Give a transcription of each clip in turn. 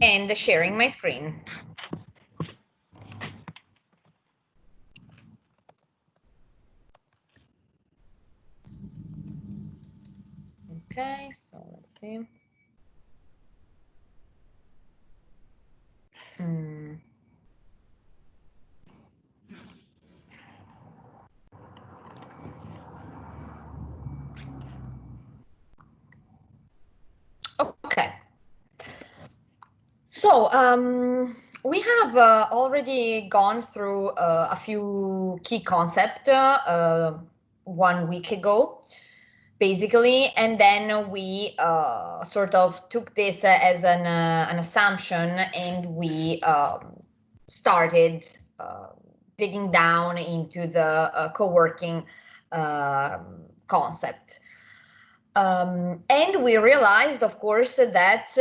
And sharing my screen. Okay, so let's see. Okay. So we have already gone through a few key concepts 1 week ago, basically, and then we sort of took this as an assumption, and we started digging down into the co-working concept. And we realized, of course, that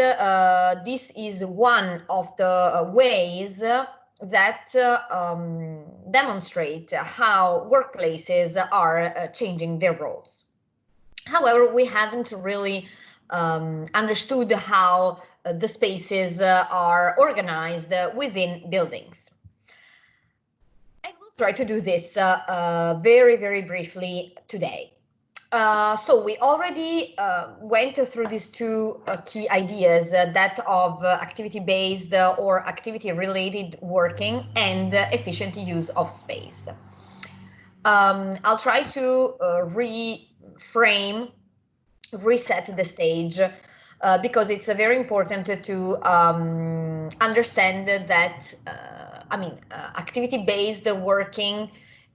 this is one of the ways that demonstrate how workplaces are changing their roles. However, we haven't really understood how the spaces are organized within buildings. I will try to do this very, very briefly today. So we already went through these two key ideas, that of activity-based or activity-related working and efficient use of space. I'll try to reset the stage, because it's very important to understand that, activity-based working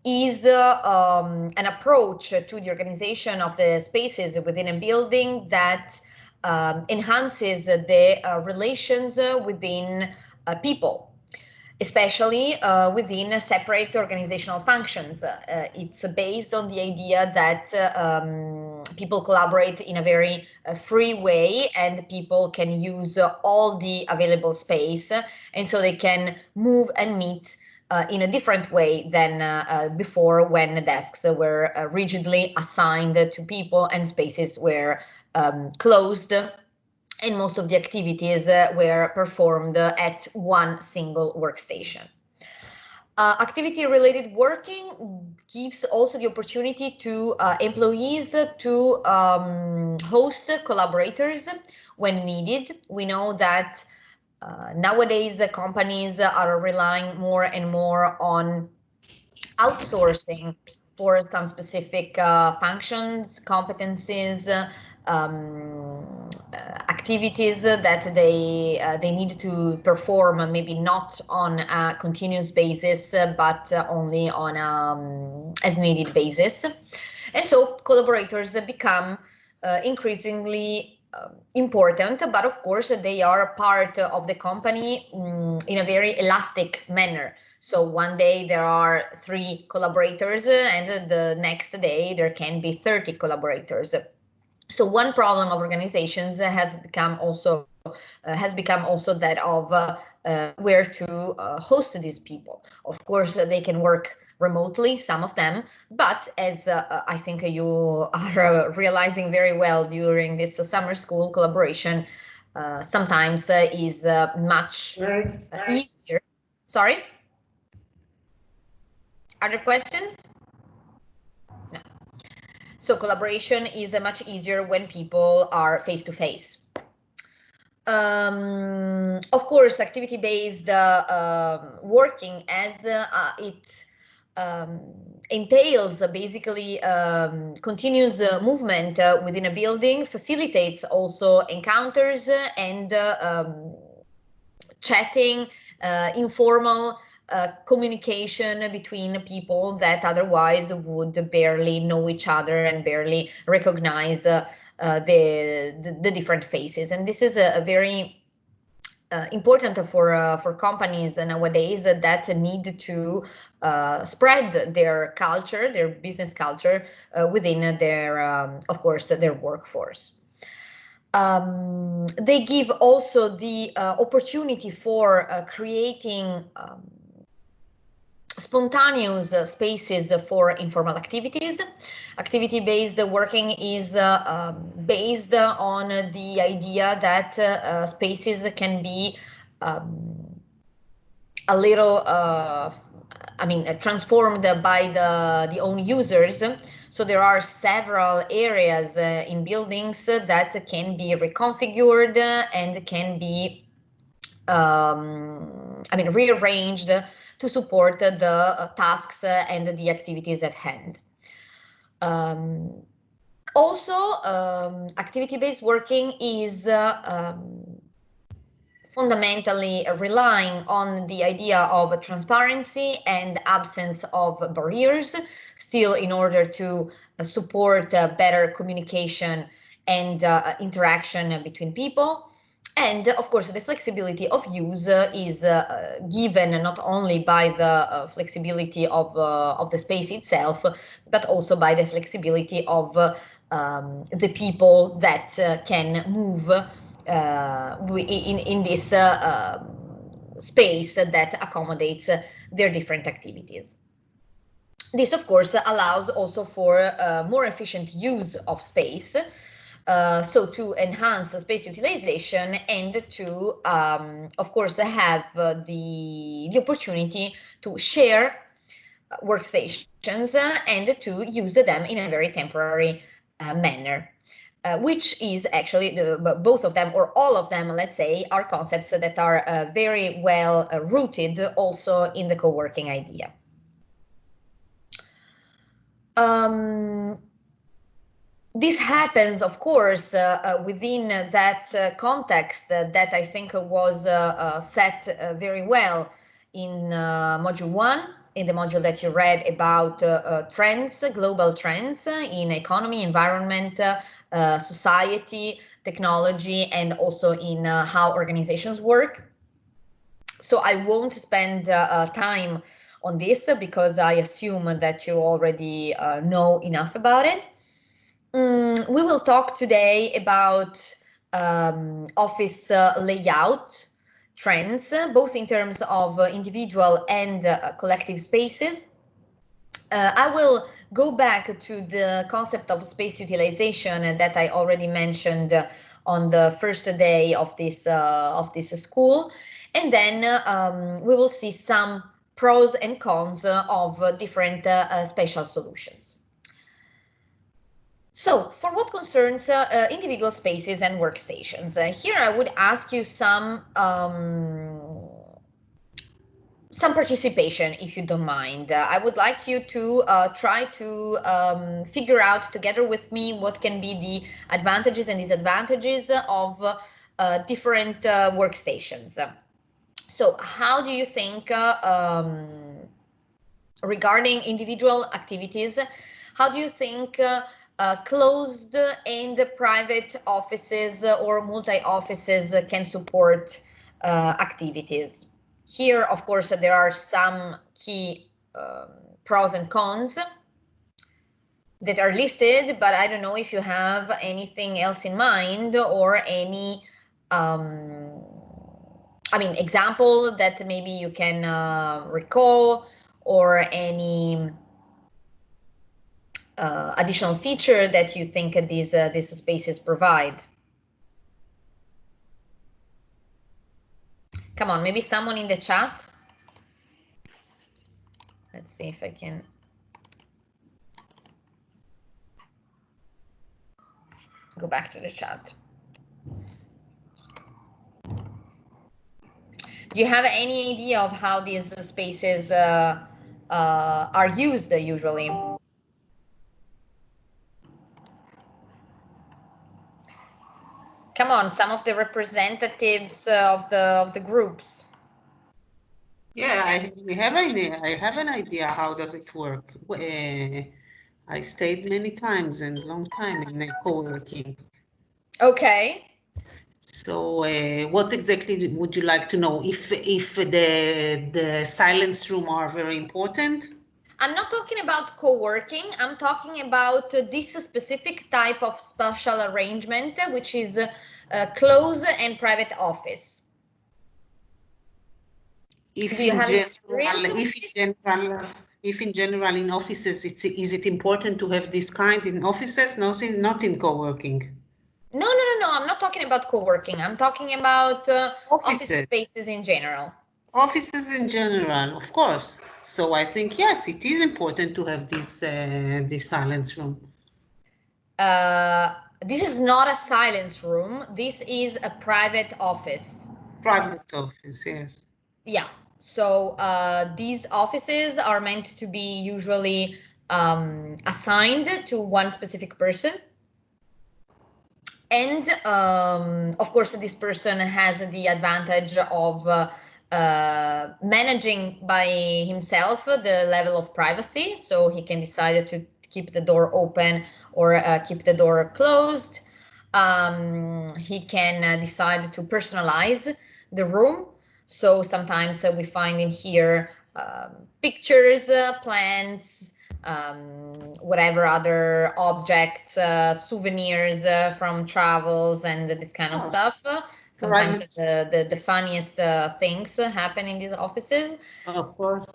is an approach to the organization of the spaces within a building that enhances the relations within people, especially within separate organizational functions. It's based on the idea that people collaborate in a very free way, and people can use all the available space, and so they can move and meet in a different way than before, when the desks were rigidly assigned to people and spaces were closed, and most of the activities were performed at one single workstation. Activity-related working gives also the opportunity to employees to host collaborators when needed. We know that nowadays companies are relying more and more on outsourcing for some specific functions, competencies, activities that they need to perform, maybe not on a continuous basis, but only on as needed basis. And so collaborators become increasingly important, but of course they are part of the company in a very elastic manner. So one day there are 3 collaborators, and the next day there can be 30 collaborators. So one problem of organizations has become also that of where to host these people. Of course, they can work remotely, some of them, but as I think you are realizing very well during this summer school, collaboration sometimes is much easier. Sorry? Other questions? No. So collaboration is much easier when people are face-to-face. Of course, activity-based working, as it entails basically continuous movement within a building, facilitates also encounters and chatting, informal communication between people that otherwise would barely know each other and barely recognize the different faces. And this is a very important for companies nowadays that need to spread their culture, their business culture within their, of course, their workforce. They give also the opportunity for creating spontaneous spaces for informal activities. Activity-based working is based on the idea that spaces can be a little, transformed by the own users. So there are several areas in buildings that can be reconfigured and can be rearranged to support the tasks and the activities at hand. Activity-based working is fundamentally relying on the idea of transparency and absence of barriers, still in order to support better communication and interaction between people. And of course, the flexibility of use is given not only by the flexibility of the space itself, but also by the flexibility of the people that can move in this space that accommodates their different activities. This, of course, allows also for more efficient use of space, so to enhance space utilization and to, of course, have the opportunity to share workstations and to use them in a very temporary manner. Which is actually, both of them or all of them, let's say, are concepts that are very well rooted also in the co-working idea. This happens, of course, within that context that I think was set very well in Module 1, in the module that you read about trends, global trends in economy, environment, society, technology, and also in how organizations work. So I won't spend time on this because I assume that you already know enough about it. We will talk today about office layout trends, both in terms of individual and collective spaces. I will go back to the concept of space utilization that I already mentioned on the first day of this school, and then we will see some pros and cons of different spatial solutions. So, for what concerns individual spaces and workstations, here I would ask you some participation, if you don't mind. I would like you to try to figure out together with me what can be the advantages and disadvantages of different workstations. So, how do you think, regarding individual activities, how do you think closed and private offices or multi-offices can support activities? Here, of course, there are some key pros and cons that are listed, but I don't know if you have anything else in mind or any example that maybe you can recall, or any additional feature that you think these spaces provide. Come on, maybe someone in the chat. Let's see if I can. Go back to the chat. Do you have any idea of how these spaces are used usually? Come on, some of the representatives of the groups. Yeah, I have an idea how does it work. I stayed many times and long time in co-working. Okay. So what exactly would you like to know? If the silence room are very important? I'm not talking about co-working. I'm talking about this specific type of spatial arrangement, which is closed and private office. If Do you in have general, experience with this? if in general in offices, is it important to have this kind in offices? No, not in co-working. No. I'm not talking about co-working. I'm talking about office Offices. spaces in general. Offices in general, of course. So I think, yes, it is important to have this silence room. This is not a silence room. This is a private office. Private office, yes. Yeah. So these offices are meant to be usually assigned to one specific person. And of course, this person has the advantage of managing by himself the level of privacy. So he can decide to keep the door open or keep the door closed. He can decide to personalize the room. So sometimes we find in here pictures, plants, whatever other objects, souvenirs from travels and this kind of stuff. Sometimes Private, the funniest things happen in these offices. of course.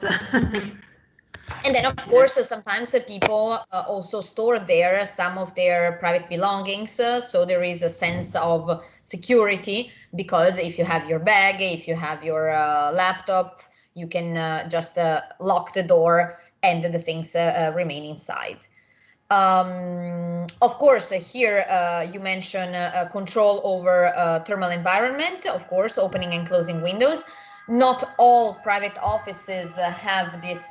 And then, of course, sometimes people also store there some of their private belongings. So there is a sense of security because if you have your bag, if you have your laptop, you can just lock the door and the things remain inside. Of course, here you mentioned control over thermal environment, of course, opening and closing windows. Not all private offices have this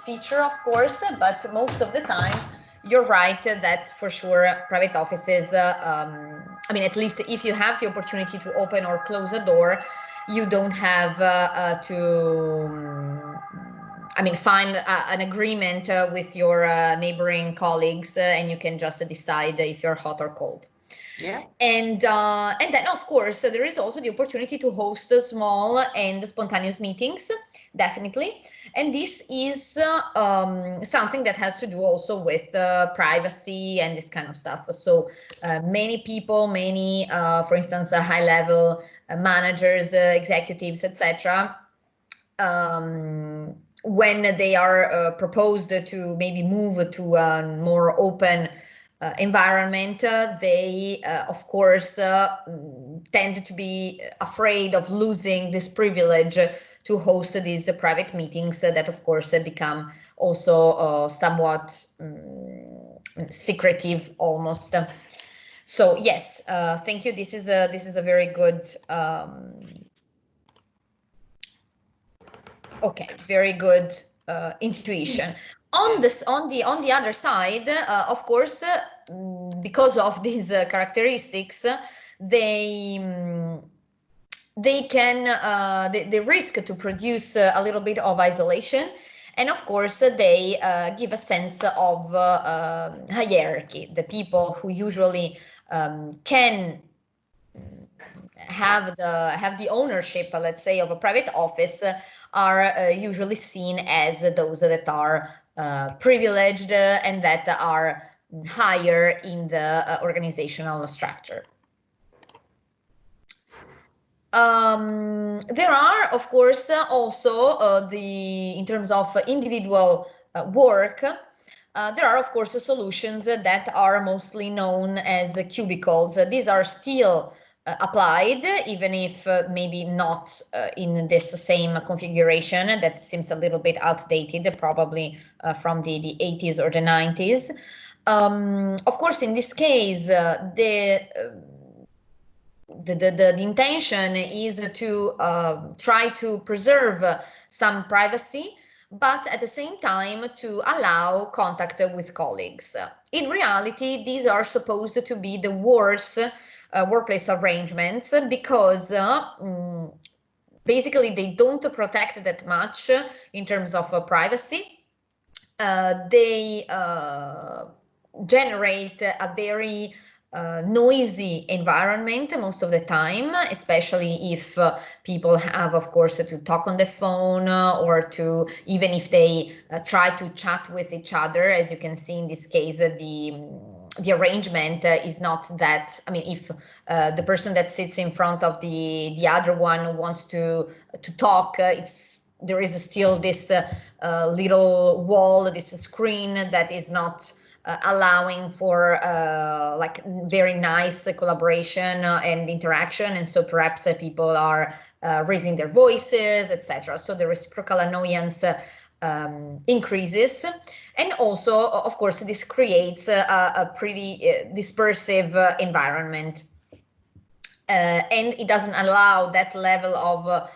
feature, of course, but most of the time, you're right that for sure private offices, I mean, at least if you have the opportunity to open or close a door, you don't have to I mean, find an agreement with your neighboring colleagues, and you can just decide if you're hot or cold. Yeah. And then, of course, there is also the opportunity to host small and spontaneous meetings, definitely. And this is something that has to do also with privacy and this kind of stuff. So many people, for instance, high-level managers, executives, etc., when they are proposed to maybe move to a more open environment, they of course tend to be afraid of losing this privilege to host these private meetings that of course become also somewhat secretive almost. So yes, thank you. This is a very good okay, very good intuition. On the other side, of course, because of these characteristics, they they risk to produce a little bit of isolation, and of course they give a sense of hierarchy. The people who usually can have the ownership, let's say, of a private office are usually seen as those that are privileged and that are higher in the organizational structure. There are, of course, also in terms of individual work, there are, of course, solutions that are mostly known as cubicles. These are still applied, even if maybe not in this same configuration. That seems a little bit outdated, probably from the 80s or the 90s. Of course, in this case, the intention is to try to preserve some privacy, but at the same time to allow contact with colleagues. In reality, these are supposed to be the worst workplace arrangements because basically they don't protect that much in terms of privacy. They generate a very noisy environment most of the time, especially if people have, of course, to talk on the phone or to, even if they try to chat with each other. As you can see in this case, the arrangement is not that, I mean, if the person that sits in front of the other one wants to talk, it's there is still this little wall, this screen that is not allowing for like very nice collaboration and interaction, and so perhaps people are raising their voices, etc. So the reciprocal annoyance increases, and also, of course, this creates a pretty dispersive environment, and it doesn't allow that level of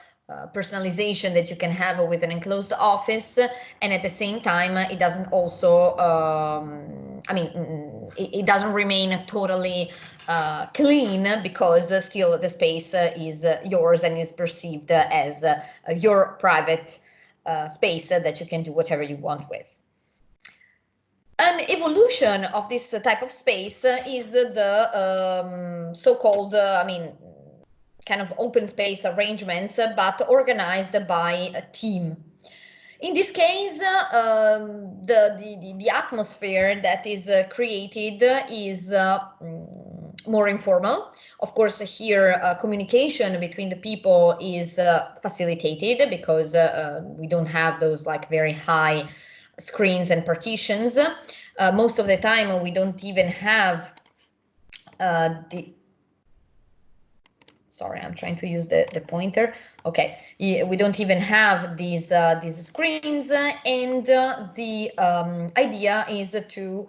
personalization that you can have with an enclosed office, and at the same time it doesn't also it doesn't remain totally clean, because still the space is yours and is perceived as your private space that you can do whatever you want with. An evolution of this type of space is the so-called, kind of open space arrangements, but organized by a team. In this case, the atmosphere that is created is more informal. Of course, here communication between the people is facilitated, because we don't have those like very high screens and partitions. Most of the time we don't even have sorry, I'm trying to use the pointer. Okay, we don't even have these screens, and the idea is to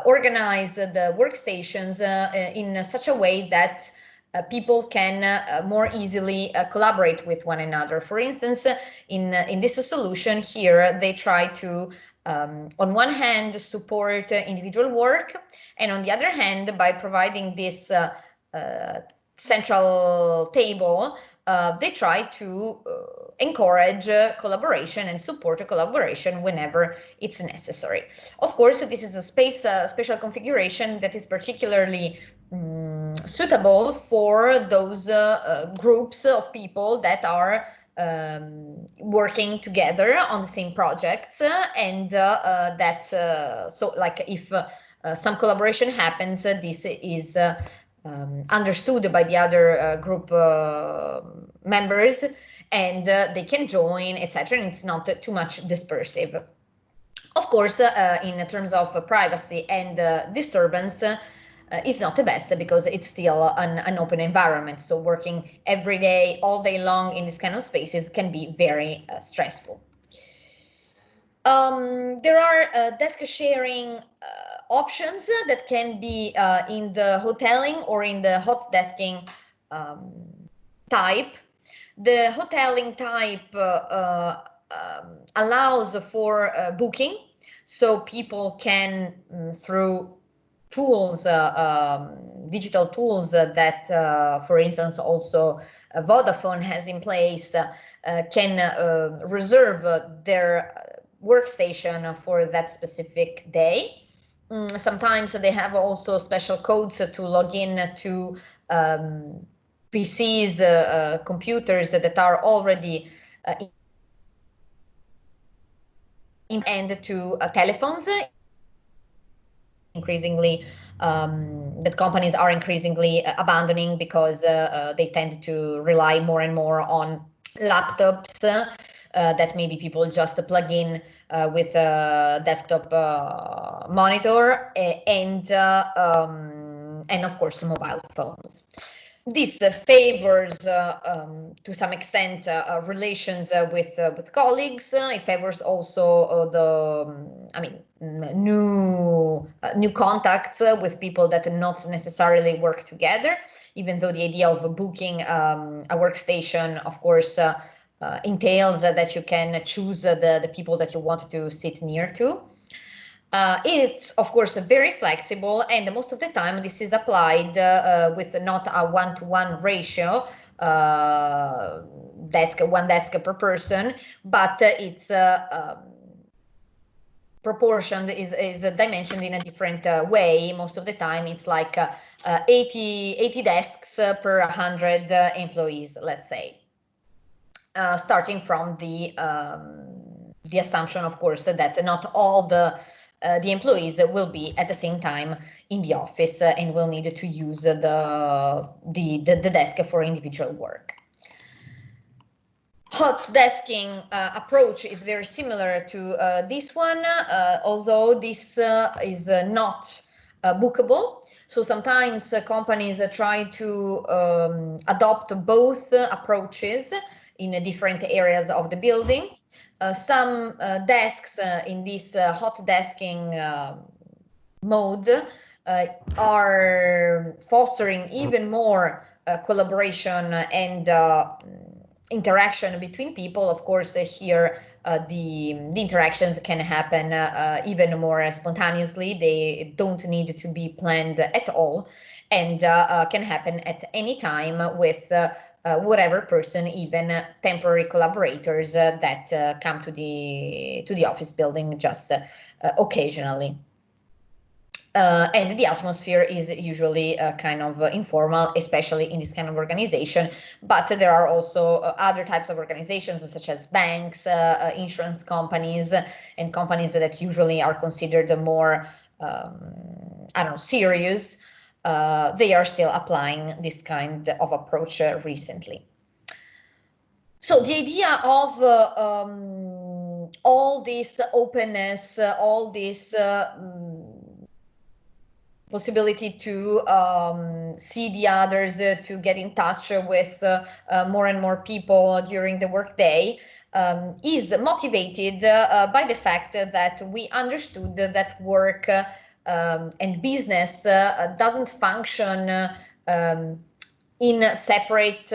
organize the workstations in such a way that people can more easily collaborate with one another. For instance, in this solution here, they try to on one hand support individual work, and on the other hand, by providing this central table, they try to encourage collaboration and support collaboration whenever it's necessary. Of course, this is a special configuration that is particularly suitable for those groups of people that are working together on the same projects, and that so like if some collaboration happens, this is understood by the other group members, and they can join, etc., and it's not too much dispersive. Of course, in terms of privacy and disturbance, is not the best, because it's still an open environment. So working every day, all day long in this kind of spaces can be very stressful. There are desk sharing options that can be in the hoteling or in the hot desking type. The hoteling type allows for booking, so people can, through tools, digital tools that, for instance, also Vodafone has in place, can reserve their workstation for that specific day. Sometimes they have also special codes to log in to PCs, computers that are already and to telephones. Increasingly, that companies are increasingly abandoning, because they tend to rely more and more on laptops that maybe people just plug in with a desktop monitor, and of course mobile phones. This favors, to some extent, relations with colleagues. It favors also new contacts with people that not necessarily work together. Even though the idea of booking a workstation, of course, entails that you can choose the people that you want to sit near to. It's, of course, very flexible, and most of the time this is applied with not a one-to-one ratio, one desk per person, but it's proportioned, is dimensioned in a different way. Most of the time it's like 80 desks per 100 employees, let's say. Starting from the assumption, of course, that not all the employees will be at the same time in the office and will need to use the desk for individual work. hot desking approach is very similar to this one, although this is not bookable. So sometimes companies try to adopt both approaches in different areas of the building. Some desks in this hot desking mode are fostering even more collaboration and interaction between people. Of course, here the interactions can happen even more spontaneously. They don't need to be planned at all, and can happen at any time with whatever person, even temporary collaborators that come to the office building just occasionally. And the atmosphere is usually kind of informal, especially in this kind of organization. But there are also other types of organizations, such as banks, insurance companies, and companies that usually are considered more, I don't know, serious. They are still applying this kind of approach recently. So the idea of all this openness, all this possibility to see the others, to get in touch with more and more people during the workday, is motivated by the fact that we understood that work and business doesn't function in separate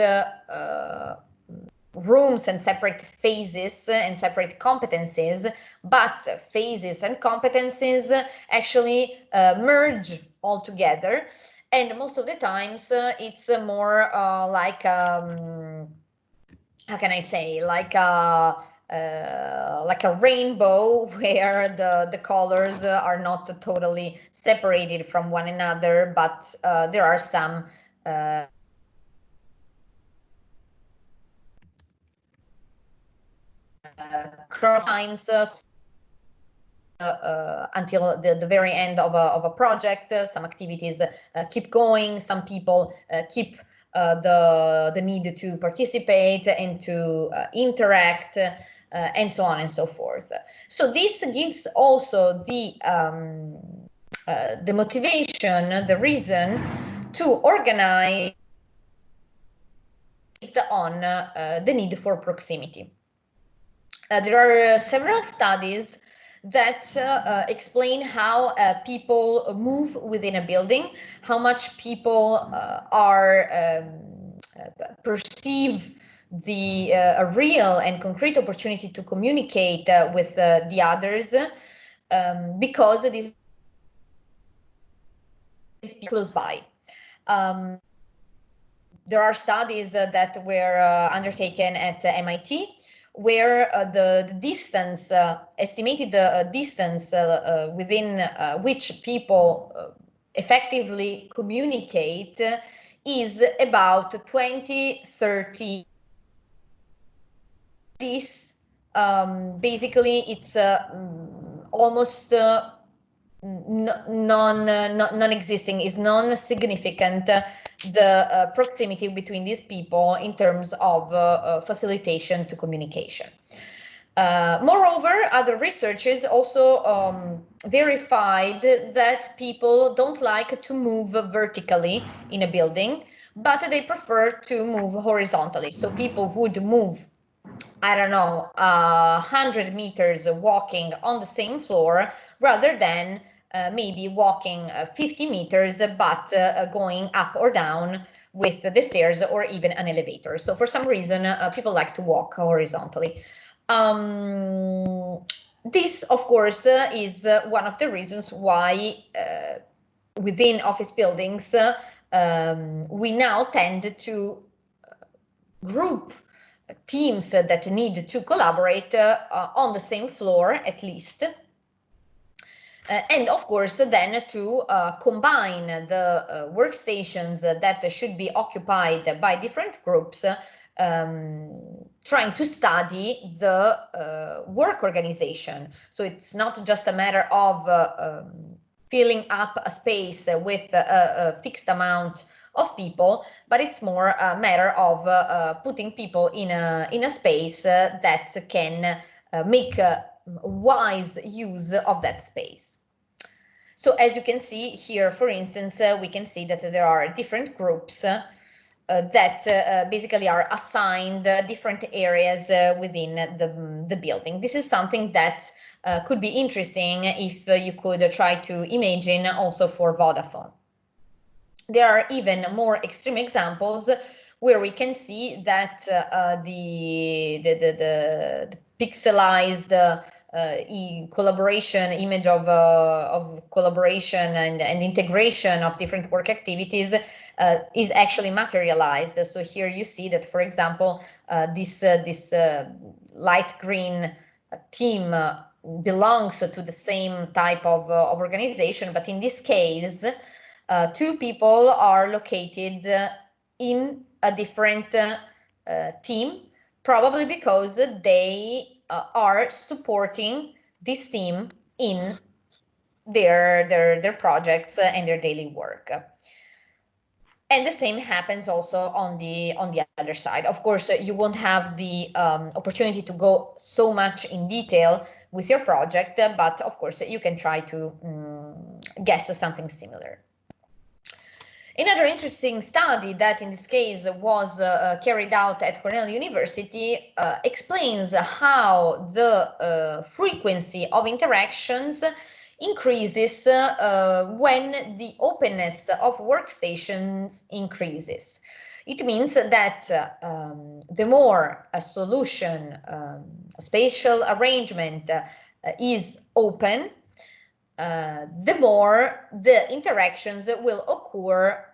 rooms and separate phases and separate competencies, but phases and competencies actually merge all together. And most of the times it's more like how can I say, like a rainbow, where the colors are not totally separated from one another, but there are some cross times until the very end of a project. Some activities keep going, some people keep the need to participate and to interact, and so on and so forth. So this gives also the motivation, the reason to organize based on the need for proximity. There are several studies that explain how people move within a building, how much people perceive the real and concrete opportunity to communicate with the others, because this is close by. There are studies that were undertaken at MIT, where the distance, estimated distance within which people effectively communicate is about 20-30. This basically it's almost non-existing, is non-significant, the proximity between these people in terms of facilitation to communication. Moreover, other researchers also verified that people don't like to move vertically in a building, but they prefer to move horizontally. So people would move, I don't know, 100 meters walking on the same floor, rather than maybe walking 50 meters, but going up or down with the stairs or even an elevator. So for some reason, people like to walk horizontally. This, of course, is one of the reasons why within office buildings, we now tend to group teams that need to collaborate on the same floor at least. And of course, then to combine the workstations that should be occupied by different groups, trying to study the work organization. So it's not just a matter of filling up a space with a fixed amount of people, but it's more a matter of putting people in a space that can make wise use of that space. So as you can see here, for instance, we can see that there are different groups that basically are assigned different areas within the building. This is something that could be interesting if you could try to imagine also for Vodafone. There are even more extreme examples where we can see that the pixelized collaboration image of collaboration and integration of different work activities is actually materialized. So here you see that, for example, this light green team belongs to the same type of organization, but in this case, two people are located in a different team, probably because they are supporting this team in their projects and their daily work. And the same happens also on the other side. Of course, you won't have the opportunity to go so much in detail with your project, but of course you can try to guess something similar. Another interesting study that in this case was carried out at Cornell University explains how the frequency of interactions increases when the openness of workstations increases. It means that the more a solution, a spatial arrangement is open, the more the interactions will occur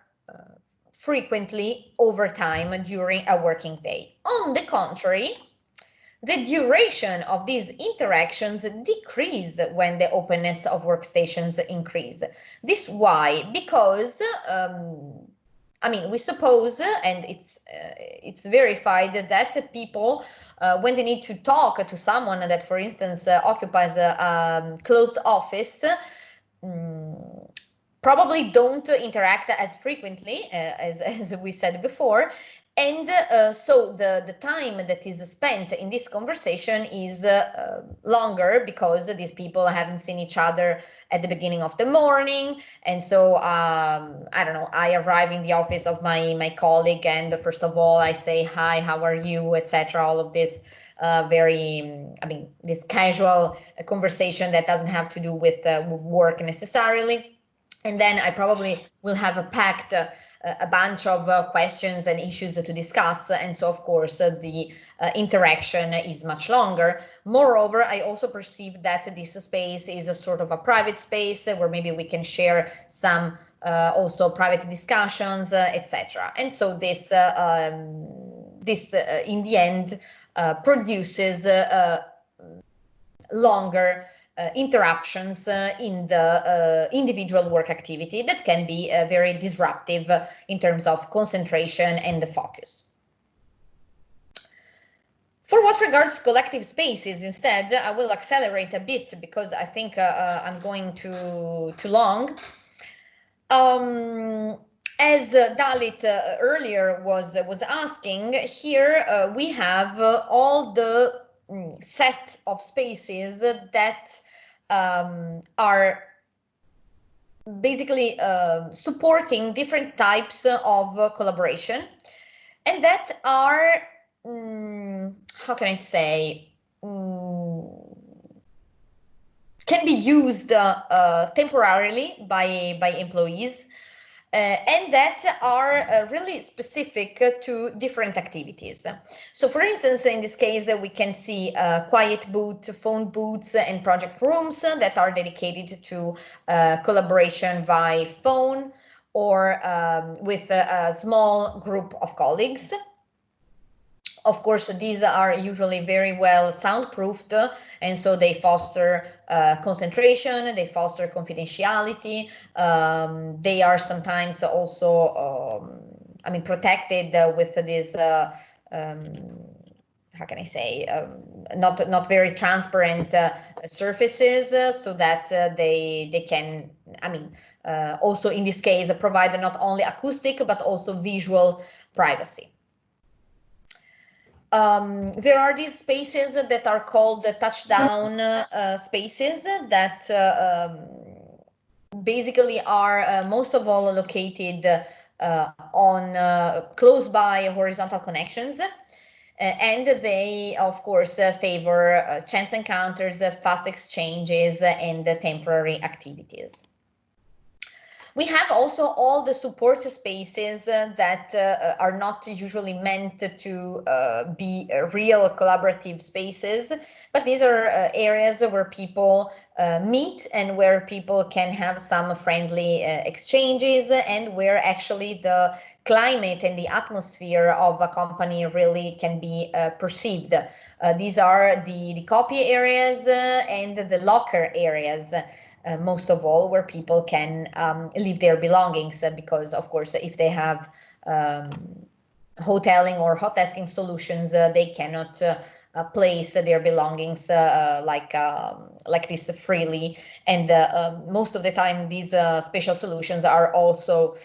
frequently over time during a working day. On the contrary, the duration of these interactions decrease when the openness of workstations increase. This why? Because I mean, we suppose, and it's verified that people, when they need to talk to someone that, for instance, occupies a closed office, probably don't interact as frequently as we said before. And so the time that is spent in this conversation is longer because these people haven't seen each other at the beginning of the morning. And so, I don't know, I arrive in the office of my colleague, and first of all, I say, hi, how are you, etc. All of this this casual conversation that doesn't have to do with work necessarily. And then I probably will have a packed a bunch of questions and issues to discuss, and so of course the interaction is much longer. Moreover, I also perceive that this space is a sort of a private space where maybe we can share some also private discussions, etc. And so this in the end produces longer interruptions in the individual work activity that can be very disruptive in terms of concentration and the focus. For what regards collective spaces, instead, I will accelerate a bit because I think I'm going too long. As Dalit earlier was asking, here we have all the set of spaces that are basically supporting different types of collaboration, and that are, how can I say, can be used temporarily by employees, and that are really specific to different activities. So for instance, in this case, we can see quiet booth, phone booths, and project rooms that are dedicated to collaboration by phone or with a small group of colleagues. Of course, these are usually very well soundproofed, and so they foster concentration, they foster confidentiality. They are sometimes also, protected with this, how can I say, not very transparent surfaces, so that they can I mean, also in this case, provide not only acoustic, but also visual privacy. There are these spaces that are called the touchdown spaces that basically are most of all located on close by horizontal connections. And they, of course, favor chance encounters, fast exchanges, and temporary activities. We have also all the support spaces that are not usually meant to be real collaborative spaces, but these are areas where people meet and where people can have some friendly exchanges, and where actually the climate and the atmosphere of a company really can be perceived. These are the copy areas and the locker areas. Most of all, where people can leave their belongings, because of course if they have hoteling or hot desking solutions, they cannot place their belongings like this freely. And most of the time these special solutions are also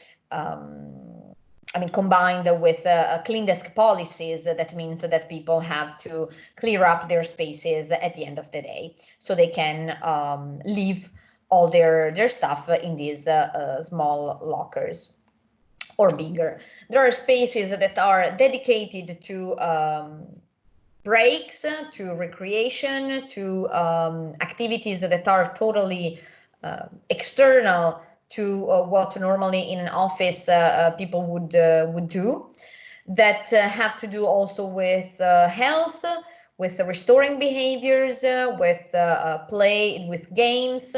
combined with clean desk policies. That means that people have to clear up their spaces at the end of the day, so they can leave all their stuff in these small lockers or bigger. There are spaces that are dedicated to breaks, to recreation, to activities that are totally external to what normally in an office people would do, that have to do also with health, with restoring behaviors, with play, with games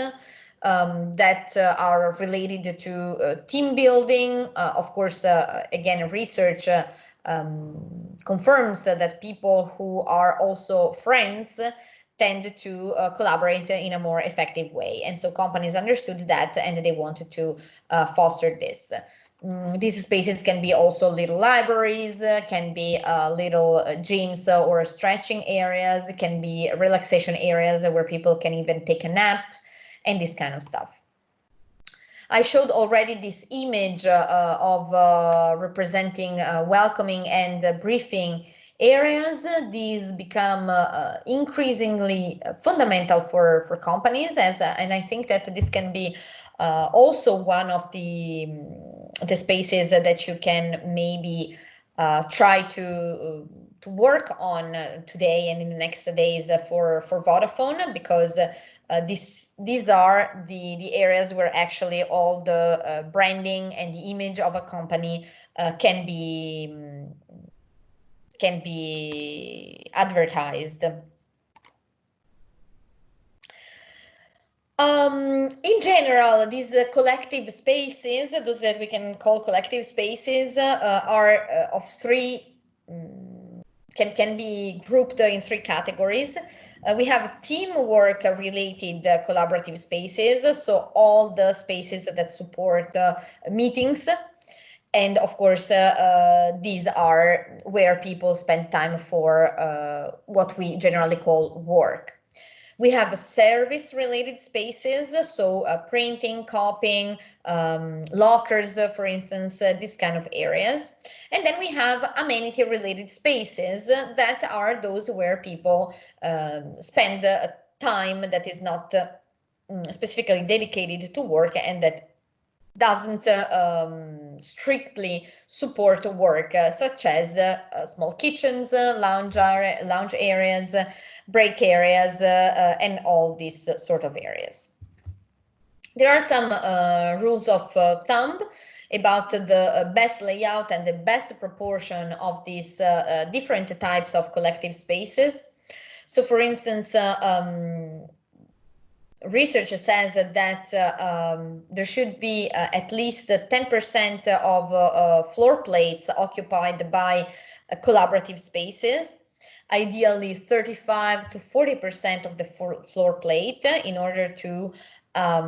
that are related to team building. Of course, again, research confirms that people who are also friends tend to collaborate in a more effective way. And so companies understood that, and they wanted to foster this. These spaces can be also little libraries, can be little gyms or stretching areas, can be relaxation areas where people can even take a nap, and this kind of stuff. I showed already this image of representing welcoming and briefing areas. These become increasingly fundamental for companies, and I think that this can be also one of the spaces that you can maybe try to work on today and in the next days for Vodafone, because these are the areas where actually all the branding and the image of a company can be advertised. In general, these collective spaces, those that we can call collective spaces, are of three, can be grouped in three categories. We have teamwork related collaborative spaces, so all the spaces that support meetings. And of course, these are where people spend time for what we generally call work. We have service-related spaces, so printing, copying, lockers, for instance, these kind of areas. And then we have amenity-related spaces that are those where people spend time that is not specifically dedicated to work, and that doesn't strictly support work, such as small kitchens, lounge areas, break areas, and all these sort of areas. There are some rules of thumb about the best layout and the best proportion of these different types of collective spaces. So, for instance, research says that there should be at least 10% of floor plates occupied by collaborative spaces. Ideally 35 to 40% of the floor plate, in order to how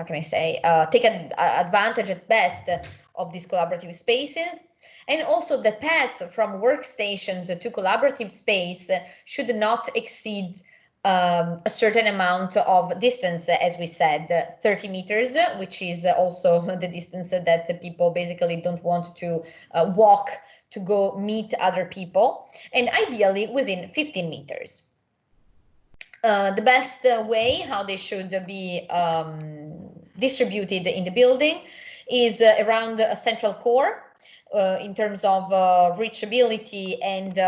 can I say, take advantage at best of these collaborative spaces. And also the path from workstations to collaborative space should not exceed a certain amount of distance, as we said, 30 meters, which is also the distance that the people basically don't want to walk to go meet other people, and ideally within 15 meters. The best way how they should be distributed in the building is around a central core, in terms of reachability and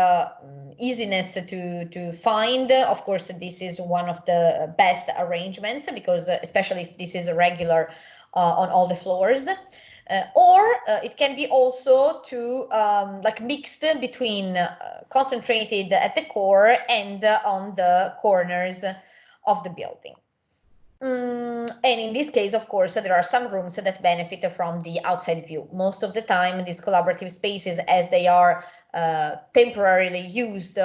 easiness to find. Of course, this is one of the best arrangements, because especially if this is regular on all the floors. Or it can be also to like mixed between concentrated at the core and on the corners of the building. And in this case, of course, there are some rooms that benefit from the outside view. Most of the time, these collaborative spaces, as they are temporarily used,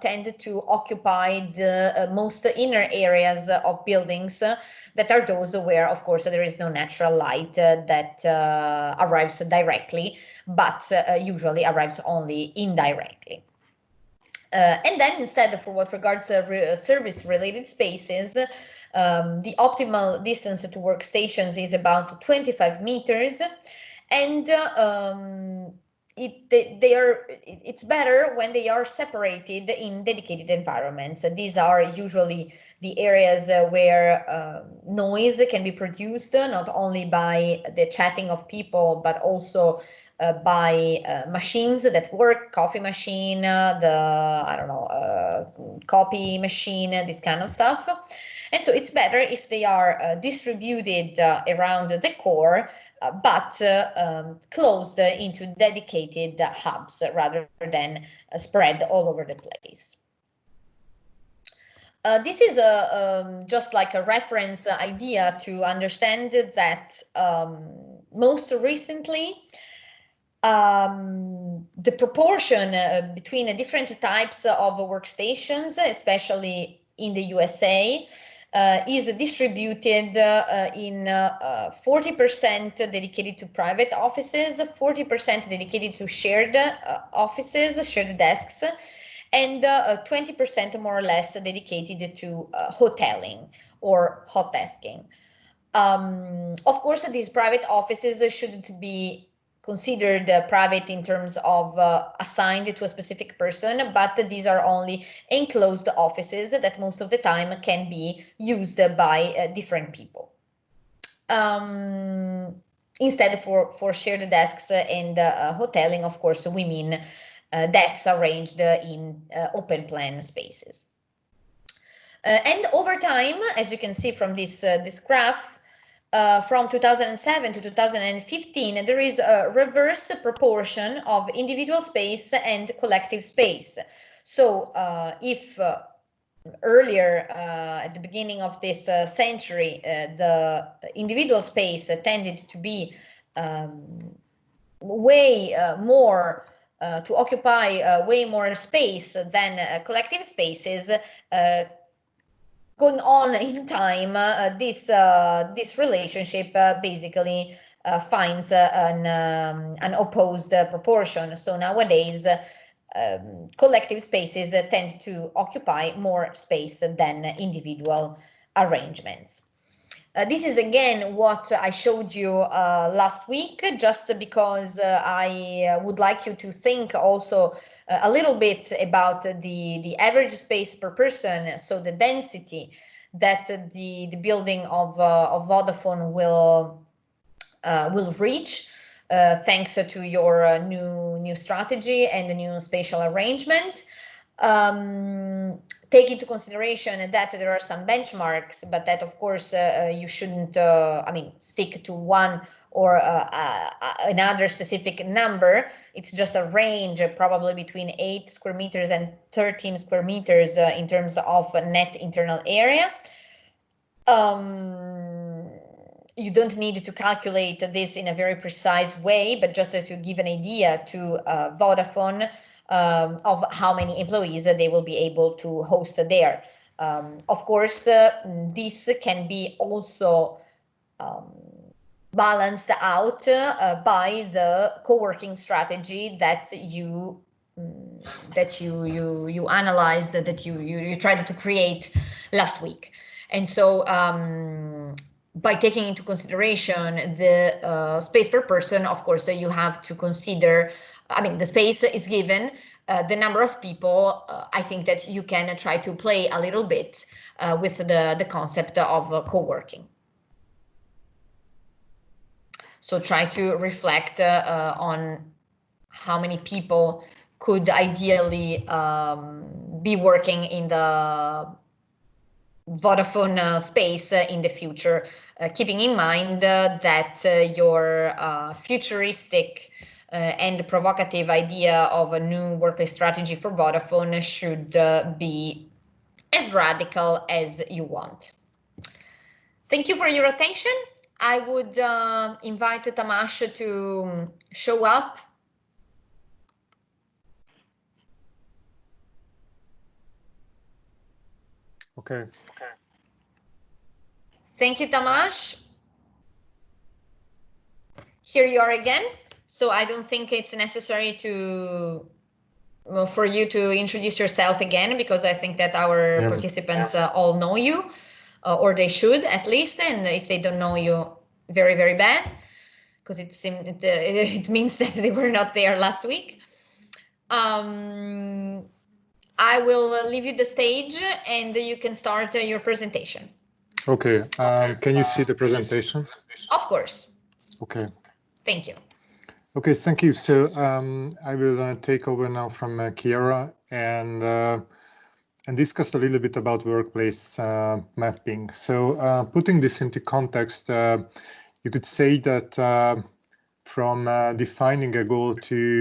tend to occupy the most inner areas of buildings that are those where, of course, there is no natural light that arrives directly, but usually arrives only indirectly. And then instead, for what regards service-related spaces, the optimal distance to workstations is about 25 meters, and it's better when they are separated in dedicated environments. These are usually the areas where noise can be produced, not only by the chatting of people, but also by machines that work, coffee machine, copy machine, this kind of stuff. And so it's better if they are distributed around the core, but closed into dedicated hubs rather than spread all over the place. This is just like a reference idea to understand that most recently, the proportion between the different types of workstations, especially in the USA, is distributed in 40% dedicated to private offices, 40% dedicated to shared offices, shared desks, and 20% more or less dedicated to hoteling or hot desking. Of course, these private offices shouldn't be considered private in terms of assigned to a specific person, but these are only enclosed offices that most of the time can be used by different people. Instead, for shared desks and hoteling, of course, we mean desks arranged in open plan spaces. And over time, as you can see from this graph, from 2007 to 2015, there is a reverse proportion of individual space and collective space. So if earlier, at the beginning of this century, the individual space tended to be way more, to occupy way more space than collective spaces, going on in time, this relationship basically finds an opposed proportion. So nowadays, collective spaces tend to occupy more space than individual arrangements. This is again what I showed you last week, just because I would like you to think also a little bit about the average space per person, so the density that the building of Vodafone will reach, thanks to your new strategy and the new spatial arrangement. Take into consideration that there are some benchmarks, but that of course you shouldn't stick to one or another specific number. It's just a range, probably between 8 square meters and 13 square meters in terms of net internal area. You don't need to calculate this in a very precise way, but just to give an idea to Vodafone of how many employees they will be able to host there. Of course, this can be also balanced out by the co-working strategy that you analyzed, that you tried to create, last week. And so by taking into consideration the space per person, of course, you have to consider, I mean, the space is given, the number of people, I think that you can try to play a little bit with the concept of co-working. So try to reflect on how many people could ideally be working in the Vodafone space in the future, keeping in mind that your futuristic and provocative idea of a new workplace strategy for Vodafone should be as radical as you want. Thank you for your attention. I would invite Tamas to show up. Okay. Thank you, Tamas. Here you are again. So I don't think it's necessary to for you to introduce yourself again, because I think that our participants all know you, or they should at least. And if they don't know you, very, very bad, because it means that they were not there last week. I will leave you the stage and you can start your presentation. Okay. Can you see the presentation? Of course. Okay. Thank you. Okay, thank you. So I will take over now from Chiara and discuss a little bit about workplace mapping. So putting this into context, you could say that from defining a goal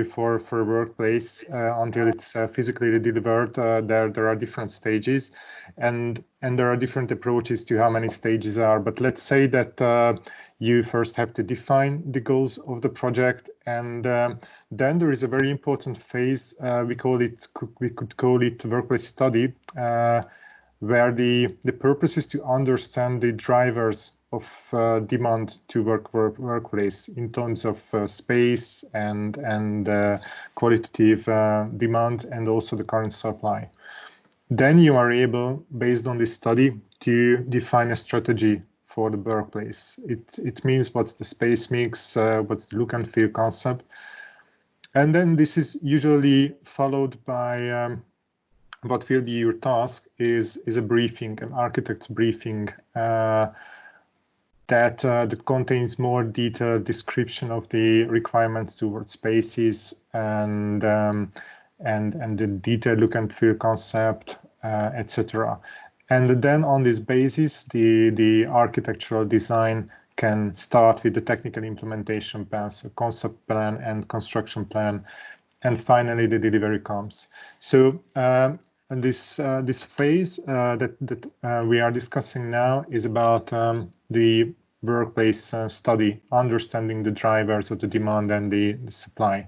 for a workplace until it's physically delivered, there are different stages, and there are different approaches to how many stages are. But let's say that you first have to define the goals of the project, and then there is a very important phase. We could call it workplace study, where the purpose is to understand the drivers of demand to workplace in terms of space and qualitative demand, and also the current supply. Then you are able, based on this study, to define a strategy for the workplace. It means what's the space mix, what's the look and feel concept, and then this is usually followed by what will be your task is a briefing, an architect's briefing. That contains more detailed description of the requirements towards spaces and the detailed look and feel concept, etc. And then on this basis, the architectural design can start with the technical implementation plans, so concept plan and construction plan, and finally the delivery comes. So and this phase that we are discussing now is about the workplace study, understanding the drivers of the demand and the supply.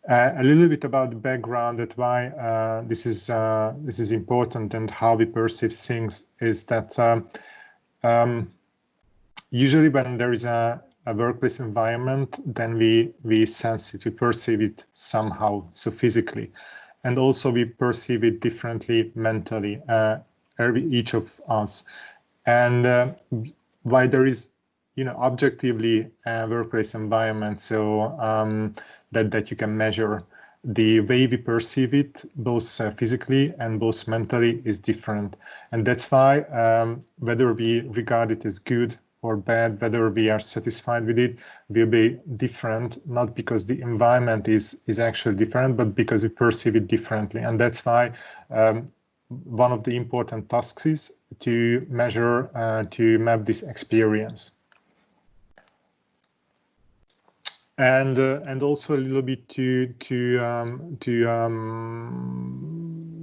A little bit about the background, that why this is important and how we perceive things is that usually when there is a workplace environment, then we sense it, we perceive it somehow, so physically. And also we perceive it differently mentally, each of us. And why there is, objectively a workplace environment, so that you can measure, the way we perceive it, both physically and both mentally, is different. And that's why whether we regard it as good or bad, whether we are satisfied with it, will be different, not because the environment is actually different, but because we perceive it differently. And that's why one of the important tasks is to measure, to map this experience. And also a little bit to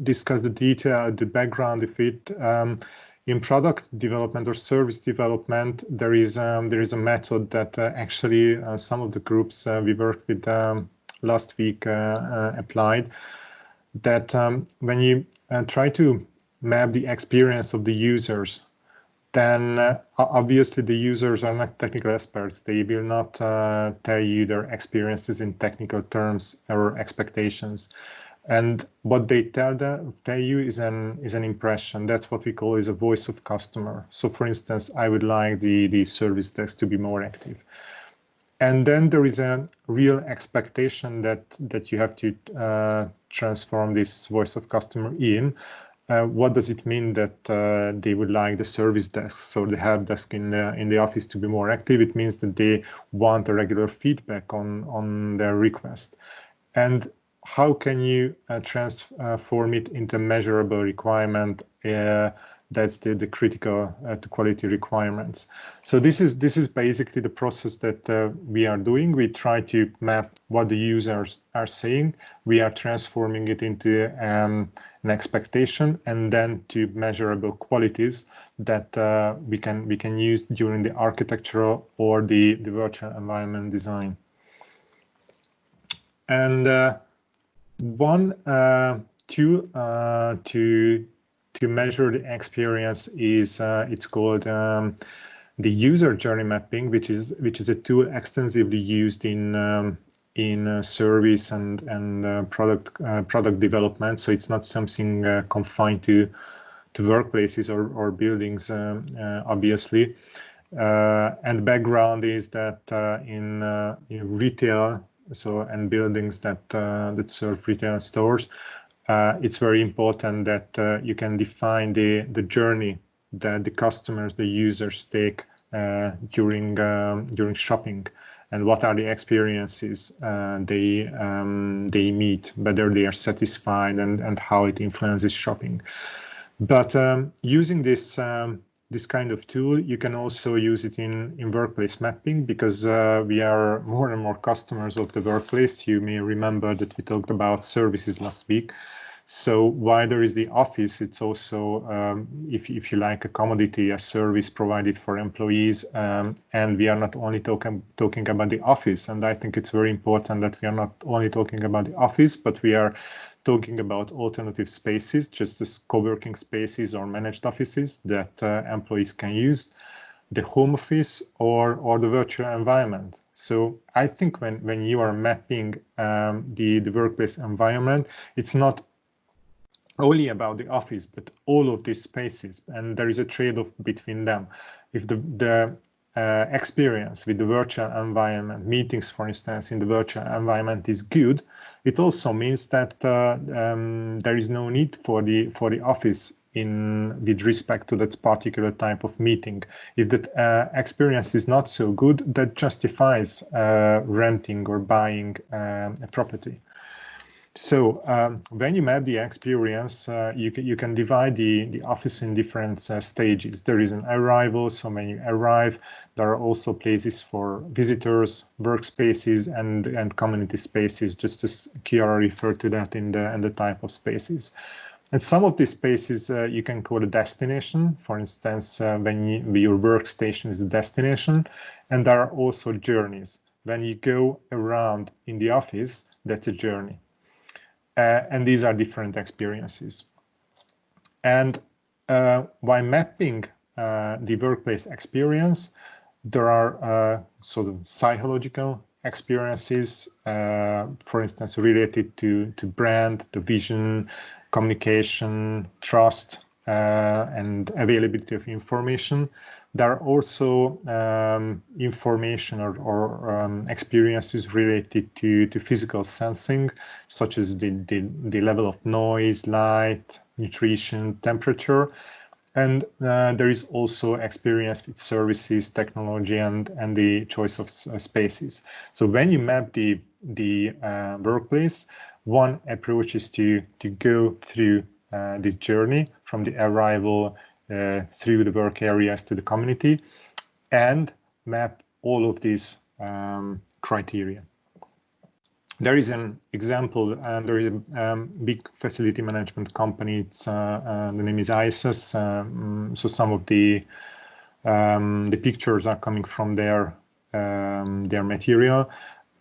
discuss the detail, the background of it. In product development or service development, there is a method that actually some of the groups we worked with last week applied. That when you try to map the experience of the users, then obviously the users are not technical experts. They will not tell you their experiences in technical terms or expectations. And what they tell you is an impression. That's what we call is a voice of customer. So for instance, I would like the service desk to be more active. And then there is a real expectation that you have to transform this voice of customer in. What does it mean that they would like the service desk or the help desk in the office to be more active? It means that they want a regular feedback on their request. And how can you transform it into measurable requirement? That's the critical to quality requirements. So this is basically the process that we are doing. We try to map what the users are saying. We are transforming it into an expectation, and then to measurable qualities that we can use during the architectural or the virtual environment design. And one tool to measure the experience is it's called the user journey mapping, which is a tool extensively used in service and product development. So it's not something confined to workplaces or buildings, obviously. And the background is that in retail, and buildings that serve retail stores, it's very important that you can define the journey that the customers, the users take during shopping, and what are the experiences they meet, whether they are satisfied, and how it influences shopping. But using this kind of tool, you can also use it in workplace mapping, because we are more and more customers of the workplace. You may remember that we talked about services last week. So while there is the office, it's also, if you like, a commodity, a service provided for employees. And we are not only talking about the office. And I think it's very important that we are not only talking about the office, but we are talking about alternative spaces, just as co-working spaces or managed offices that employees can use, the home office or the virtual environment. So I think when you are mapping the workplace environment, it's not only about the office, but all of these spaces, and there is a trade-off between them. If the experience with the virtual environment, meetings, for instance, in the virtual environment is good, it also means that there is no need for the office with respect to that particular type of meeting. If that experience is not so good, that justifies renting or buying a property. So when you map the experience, you can divide the office in different stages. There is an arrival, so when you arrive, there are also places for visitors, workspaces, and community spaces, just as Chiara referred to that in the type of spaces. And some of these spaces you can call a destination. For instance, when your workstation is a destination, and there are also journeys. When you go around in the office, that's a journey. And these are different experiences. And by mapping the workplace experience, there are sort of psychological experiences, for instance, related to brand, the vision, communication, trust, and availability of information. There are also information or experiences related to physical sensing, such as the level of noise, light, nutrition, temperature. And there is also experience with services, technology, and the choice of spaces. So when you map the workplace, one approach is to go through this journey from the arrival through the work areas to the community, and map all of these criteria. There is an example, and there is a big facility management company. It's the name is ISIS. So some of the pictures are coming from their material,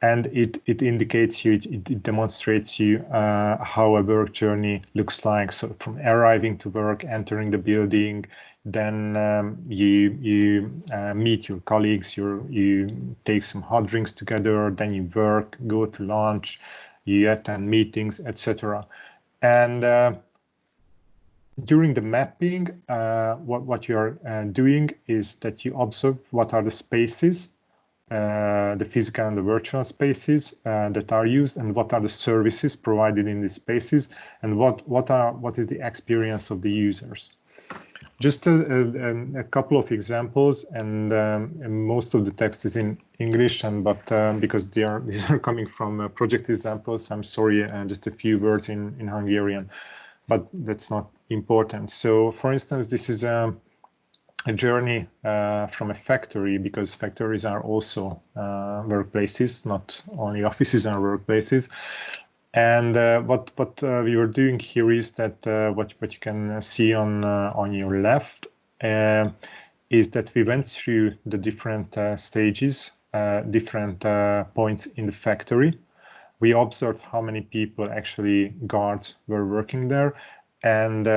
and it indicates you, it demonstrates you how a work journey looks like. So from arriving to work, entering the building, then you meet your colleagues, you take some hot drinks together, then you work, go to lunch, you attend meetings, etc. And during the mapping, what you are doing is that you observe what are the spaces, the physical and the virtual spaces that are used, and what are the services provided in these spaces, and what is the experience of the users. Just a couple of examples, and most of the text is in English, but because these are coming from project examples, I'm sorry, just a few words in Hungarian, but that's not important. So, for instance, this is a journey from a factory, because factories are also workplaces, not only offices are workplaces. And what we were doing here is that what you can see on your left is that we went through the different stages, different points in the factory. We observed how many people, actually guards, were working there, and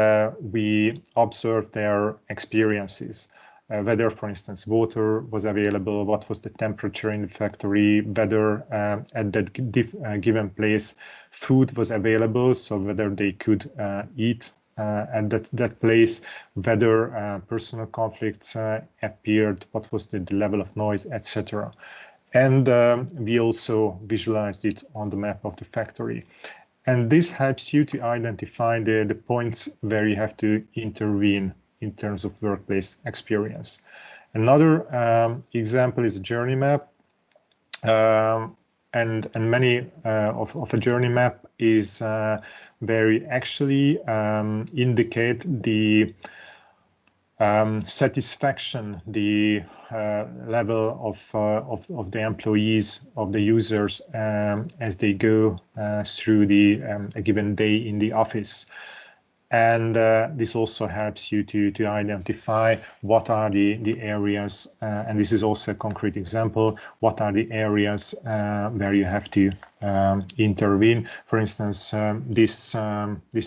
we observed their experiences. Whether, for instance, water was available, what was the temperature in the factory, whether at that given place food was available, so whether they could eat at that place, whether personal conflicts appeared, what was the level of noise, etc. And we also visualized it on the map of the factory. And this helps you to identify the points where you have to intervene in terms of workplace experience. Another example is a journey map. And many of a journey map is where you actually indicate the satisfaction, the level of the employees, of the users as they go through a given day in the office. And this also helps you to identify what are the areas, and this is also a concrete example, what are the areas where you have to intervene. For instance, this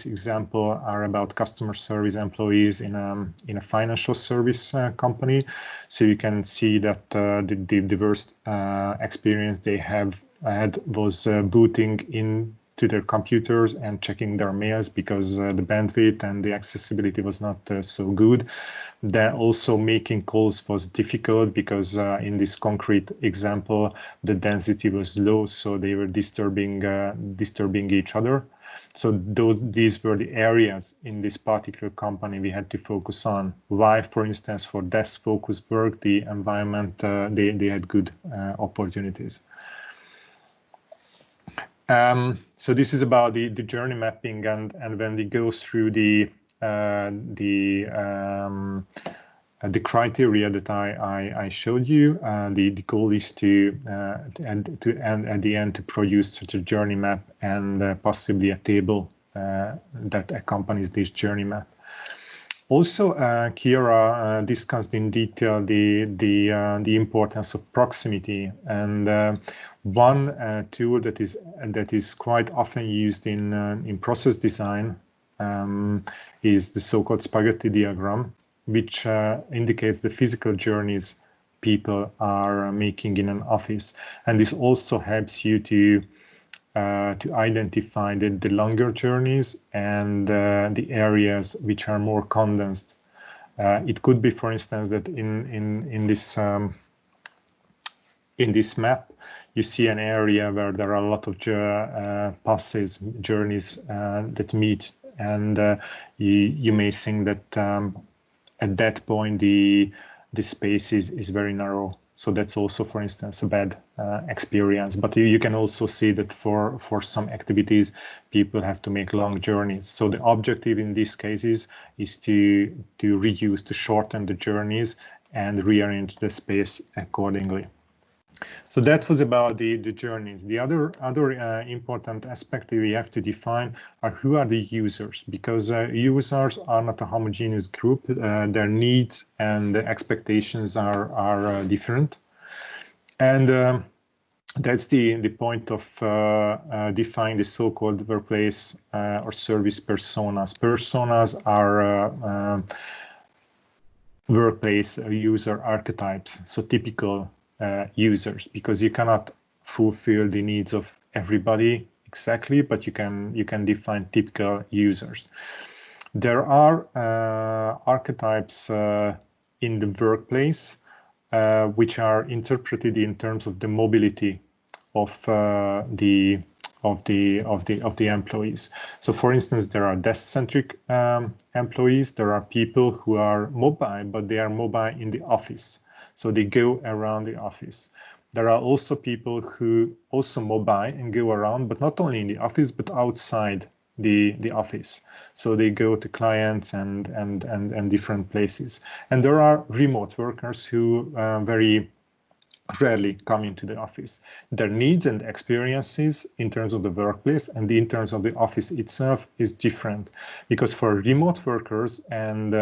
example are about customer service employees in a financial service company. So you can see that the worst experience they had was booting in to their computers and checking their mails, because the bandwidth and the accessibility was not so good. Then also making calls was difficult, because in this concrete example, the density was low, so they were disturbing each other. So these were the areas in this particular company we had to focus on. Why, for instance, for desk-focused work, the environment, they had good opportunities. So this is about the journey mapping, and when we go through the criteria that I showed you, the goal is to at the end to produce such a journey map, and possibly a table that accompanies this journey map. Also, Kiera discussed in detail the importance of proximity, and one tool that is quite often used in process design is the so-called spaghetti diagram, which indicates the physical journeys people are making in an office, and this also helps you to identify the longer journeys and the areas which are more condensed. It could be, for instance, that in this map, you see an area where there are a lot of passes, journeys that meet, and you may think that at that point the space is very narrow. So that's also, for instance, a bad experience. But you can also see that for some activities, people have to make long journeys. So the objective in these cases is to reduce, to shorten the journeys and rearrange the space accordingly. So that was about the journeys. The other important aspect that we have to define are who are the users, because users are not a homogeneous group. Their needs and expectations are different, and that's the point of defining the so-called workplace or service personas. Personas are workplace user archetypes, so typical users, because you cannot fulfill the needs of everybody exactly, but you can define typical users. There are archetypes in the workplace which are interpreted in terms of the mobility of the employees. So, for instance, there are desk-centric employees. There are people who are mobile, but they are mobile in the office. So they go around the office. There are also people who also mobile and go around, but not only in the office, but outside the office. So they go to clients and different places. And there are remote workers who very rarely come into the office. Their needs and experiences in terms of the workplace and in terms of the office itself is different, because for remote workers and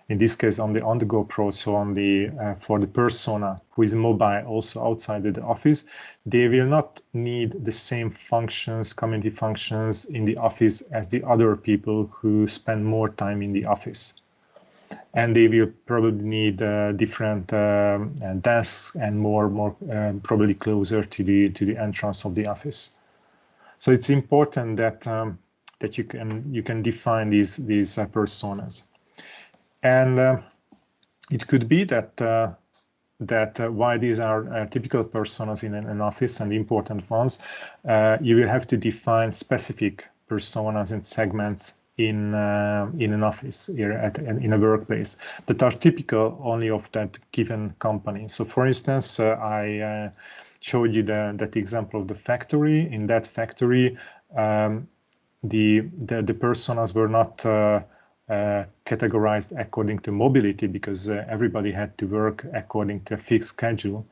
in this case on the go pro, so on the for the persona who is mobile also outside of the office, they will not need the same functions, community functions in the office as the other people who spend more time in the office. And they will probably need different desks and more probably closer to the entrance of the office. So it's important that that you can define these personas. And it could be that why these are typical personas in an office and important ones, you will have to define specific personas and segments in an office in a workplace that are typical only of that given company. So, for instance, I showed you that example of the factory. In that factory, the personas were not categorized according to mobility, because everybody had to work according to a fixed schedule,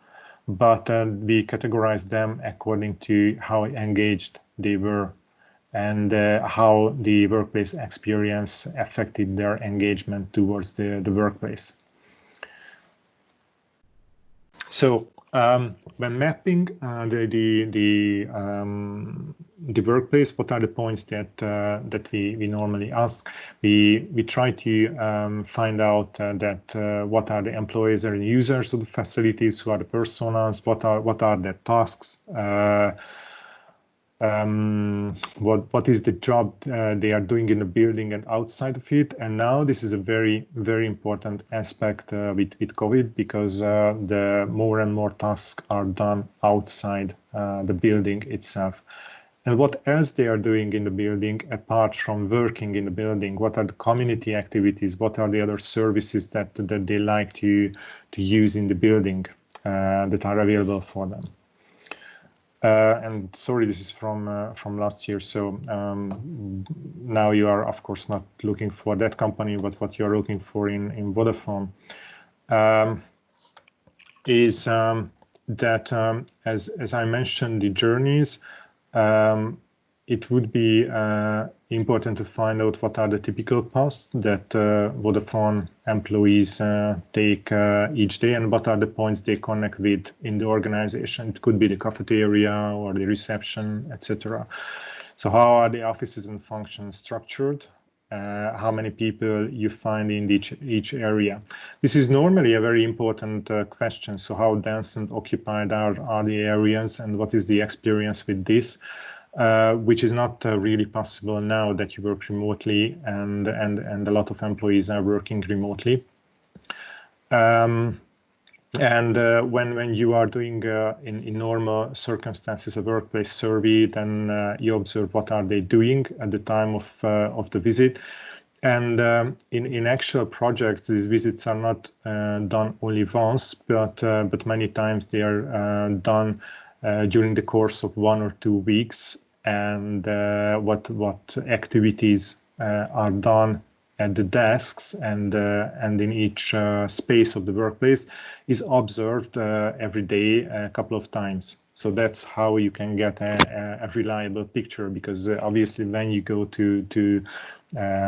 but we categorized them according to how engaged they were and how the workplace experience affected their engagement towards the workplace. So when mapping the workplace, what are the points that we normally ask? We try to find out that what are the employees or users of the facilities, who are the personas, what are their tasks, what is the job they are doing in the building and outside of it. And now this is a very, very important aspect with COVID, because the more and more tasks are done outside the building itself. And what else they are doing in the building apart from working in the building? What are the community activities? What are the other services that they like to use in the building that are available for them? And sorry, this is from last year. So now you are, of course, not looking for that company, but what you are looking for in Vodafone is that, as I mentioned, the journeys. It would be important to find out what are the typical paths that Vodafone employees take each day, and what are the points they connect with in the organization. It could be the cafeteria or the reception, etc. So how are the offices and functions structured? How many people you find in each area? This is normally a very important question. So how dense and occupied are the areas, and what is the experience with this? Which is not really possible now that you work remotely, and a lot of employees are working remotely. And when you are doing in normal circumstances a workplace survey, then you observe what are they doing at the time of the visit. And in actual projects, these visits are not done only once, but many times they are done during the course of 1 or 2 weeks. And what activities are done at the desks and in each space of the workplace is observed every day a couple of times. So that's how you can get a reliable picture, because obviously when you go to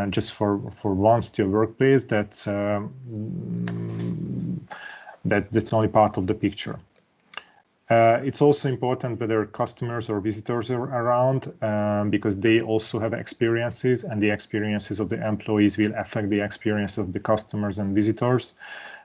just for once to your workplace, that's only part of the picture. It's also important whether customers or visitors are around, because they also have experiences, and the experiences of the employees will affect the experience of the customers and visitors.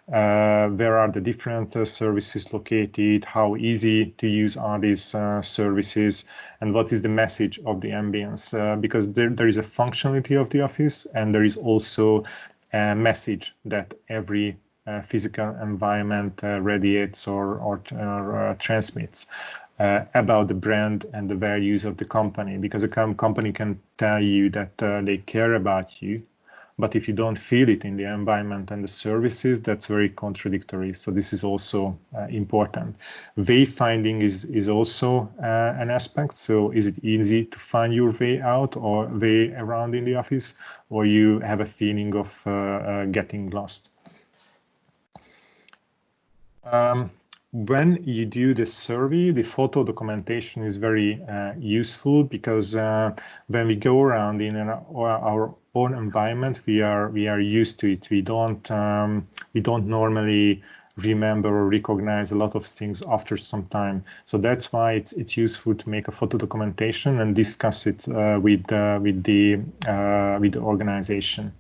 Where are the different services located? How easy to use are these services? And what is the message of the ambience? Because there is a functionality of the office, and there is also a message that every physical environment radiates or transmits about the brand and the values of the company. Because a company can tell you that they care about you, but if you don't feel it in the environment and the services, that's very contradictory. So this is also important. Wayfinding is also an aspect. So is it easy to find your way out or way around in the office, or you have a feeling of getting lost? When you do the survey, the photo documentation is very useful, because when we go around in our own environment, we are used to it. We don't normally remember or recognize a lot of things after some time. So that's why it's useful to make a photo documentation and discuss it with the organization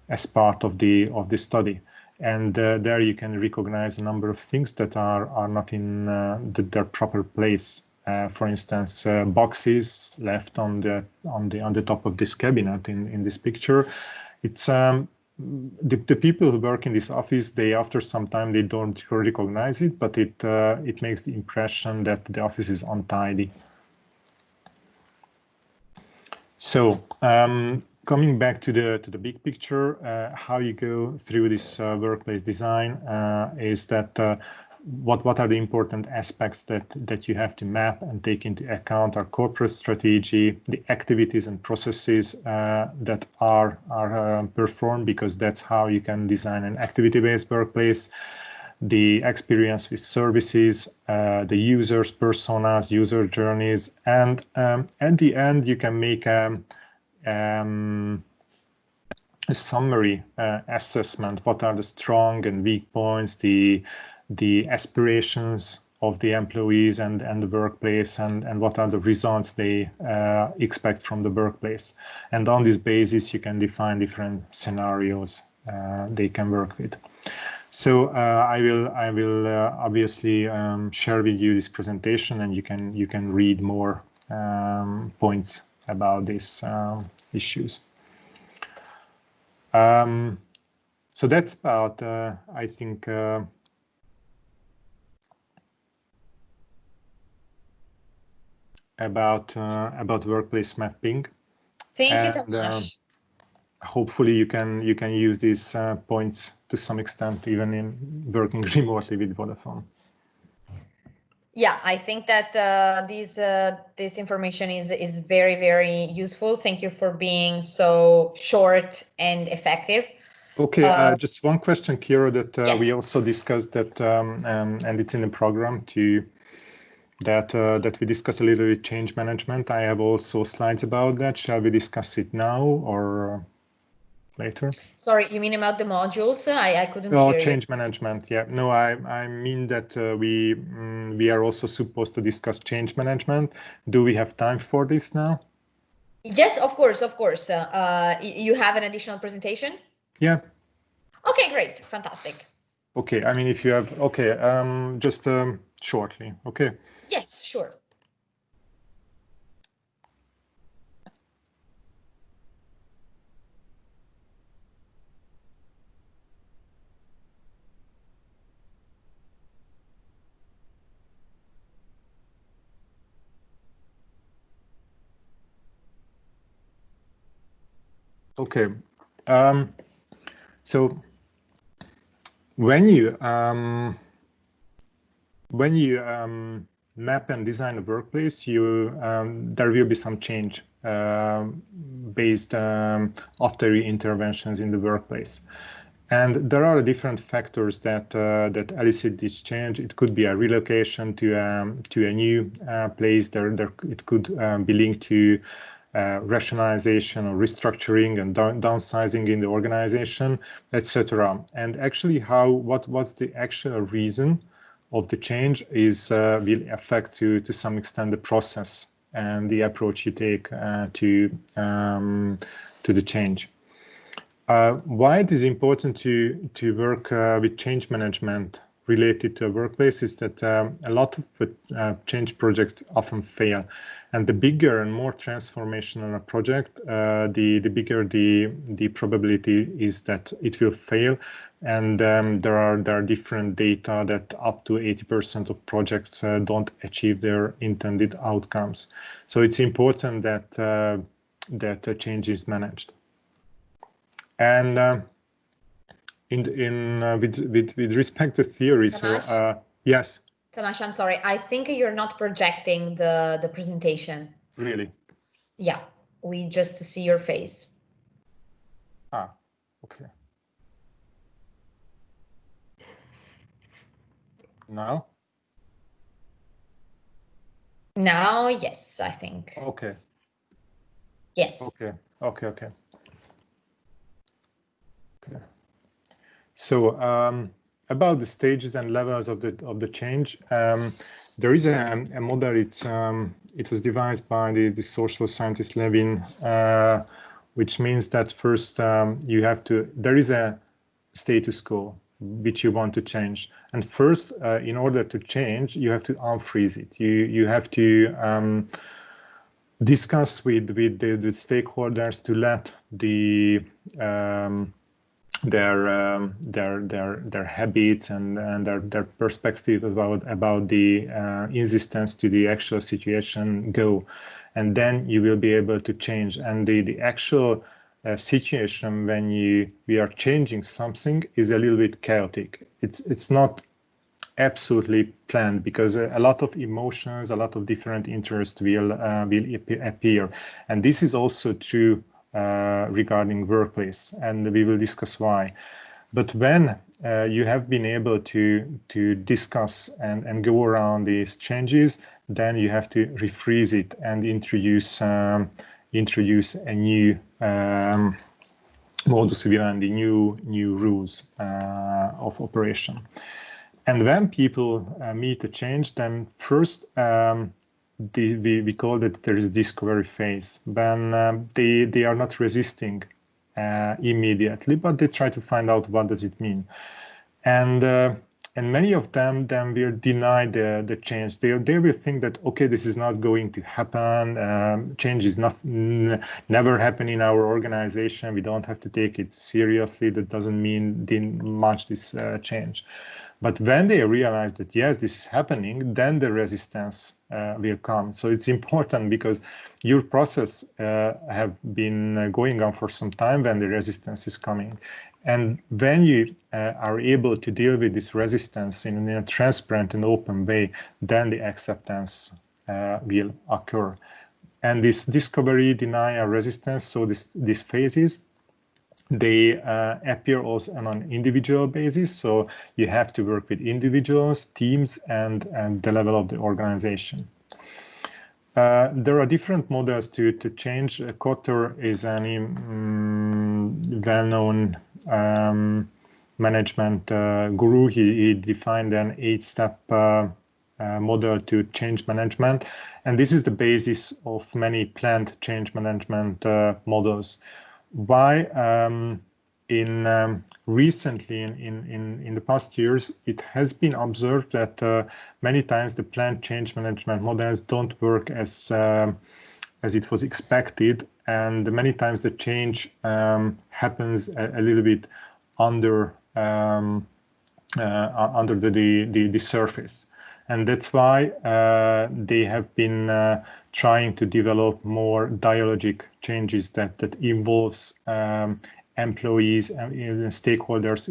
as part of the study. And there you can recognize a number of things that are not in their proper place. For instance, boxes left on the top of this cabinet in this picture. It's the people who work in this office, after some time they don't recognize it, but it makes the impression that the office is untidy. So coming back to the big picture, how you go through this workplace design is that what are the important aspects that you have to map and take into account: our corporate strategy, the activities and processes that are performed, because that's how you can design an activity-based workplace, the experience with services, the users, personas, user journeys, and at the end you can make a summary assessment. What are the strong and weak points, the aspirations of the employees and the workplace, and what are the results they expect from the workplace. And on this basis, you can define different scenarios they can work with. So I will obviously share with you this presentation, and you can read more points about these issues. So that's about I think about workplace mapping. Thank you, Tomasz. Hopefully you can use these points to some extent, even in working remotely with Vodafone. Yeah, I think that this information is very, very useful. Thank you for being so short and effective. Okay, just one question, Kira, that yes. We also discussed that, and it's in the program too, that we discuss a little bit change management. I have also slides about that. Shall we discuss it now or later? Sorry, you mean about the modules? I couldn't hear you. Change management, yeah. No, I mean that we are also supposed to discuss change management. Do we have time for this now? Yes, of course. You have an additional presentation? Yeah. Okay, great, fantastic. Okay, I mean, if you have, okay, just shortly, okay? Yes, sure. Okay, so when you map and design a workplace, there will be some change based after interventions in the workplace. And there are different factors that elicit this change. It could be a relocation to a new place. It could be linked to rationalization or restructuring and downsizing in the organization, etc. And actually, what's the actual reason of the change will affect to some extent the process and the approach you take to the change. Why it is important to work with change management related to a workplace is that a lot of change projects often fail, and the bigger and more transformational a project, the bigger the probability is that it will fail. And there are different data that up to 80% of projects don't achieve their intended outcomes. So it's important that that change is managed. And with respect to theory, so yes. Tamas, I'm sorry. I think you're not projecting the presentation. Really? Yeah, we just see your face. Ah, okay. Now? Now, yes, I think. Okay. Yes. Okay. So about the stages and levels of the change, there is a model. It was devised by the social scientist Levin, which means that first there is a status quo which you want to change, and first, in order to change, you have to unfreeze it. You have to discuss with the stakeholders to let their habits and their perspective about the insistence to the actual situation go, and then you will be able to change. And the actual situation when we are changing something is a little bit chaotic. It's not absolutely planned, because a lot of emotions, a lot of different interests will appear, and this is also true regarding workplace, and we will discuss why. But when you have been able to discuss and go around these changes, then you have to refreeze it and introduce a new modus vivendi, new rules of operation. And when people meet a change, then first we call it there is discovery phase, when they are not resisting immediately, but they try to find out what does it mean. And many of them then will deny the change. They will think that, okay, this is not going to happen. Change is never happen in our organization. We don't have to take it seriously. That doesn't mean much, this change. But when they realize that, yes, this is happening, then the resistance will come. So it's important, because your process have been going on for some time when the resistance is coming. And when you are able to deal with this resistance in a transparent and open way, then the acceptance will occur. And this discovery, denial, resistance, so these phases, they appear also on an individual basis. So you have to work with individuals, teams, and the level of the organization. There are different models to change. Kotter is a well-known management guru. He defined an 8-step model to change management, and this is the basis of many planned change management models. Why? Recently, in the past years, it has been observed that many times the planned change management models don't work as it was expected, and many times the change happens a little bit under the surface. And that's why they have been trying to develop more dialogic changes that involves employees and stakeholders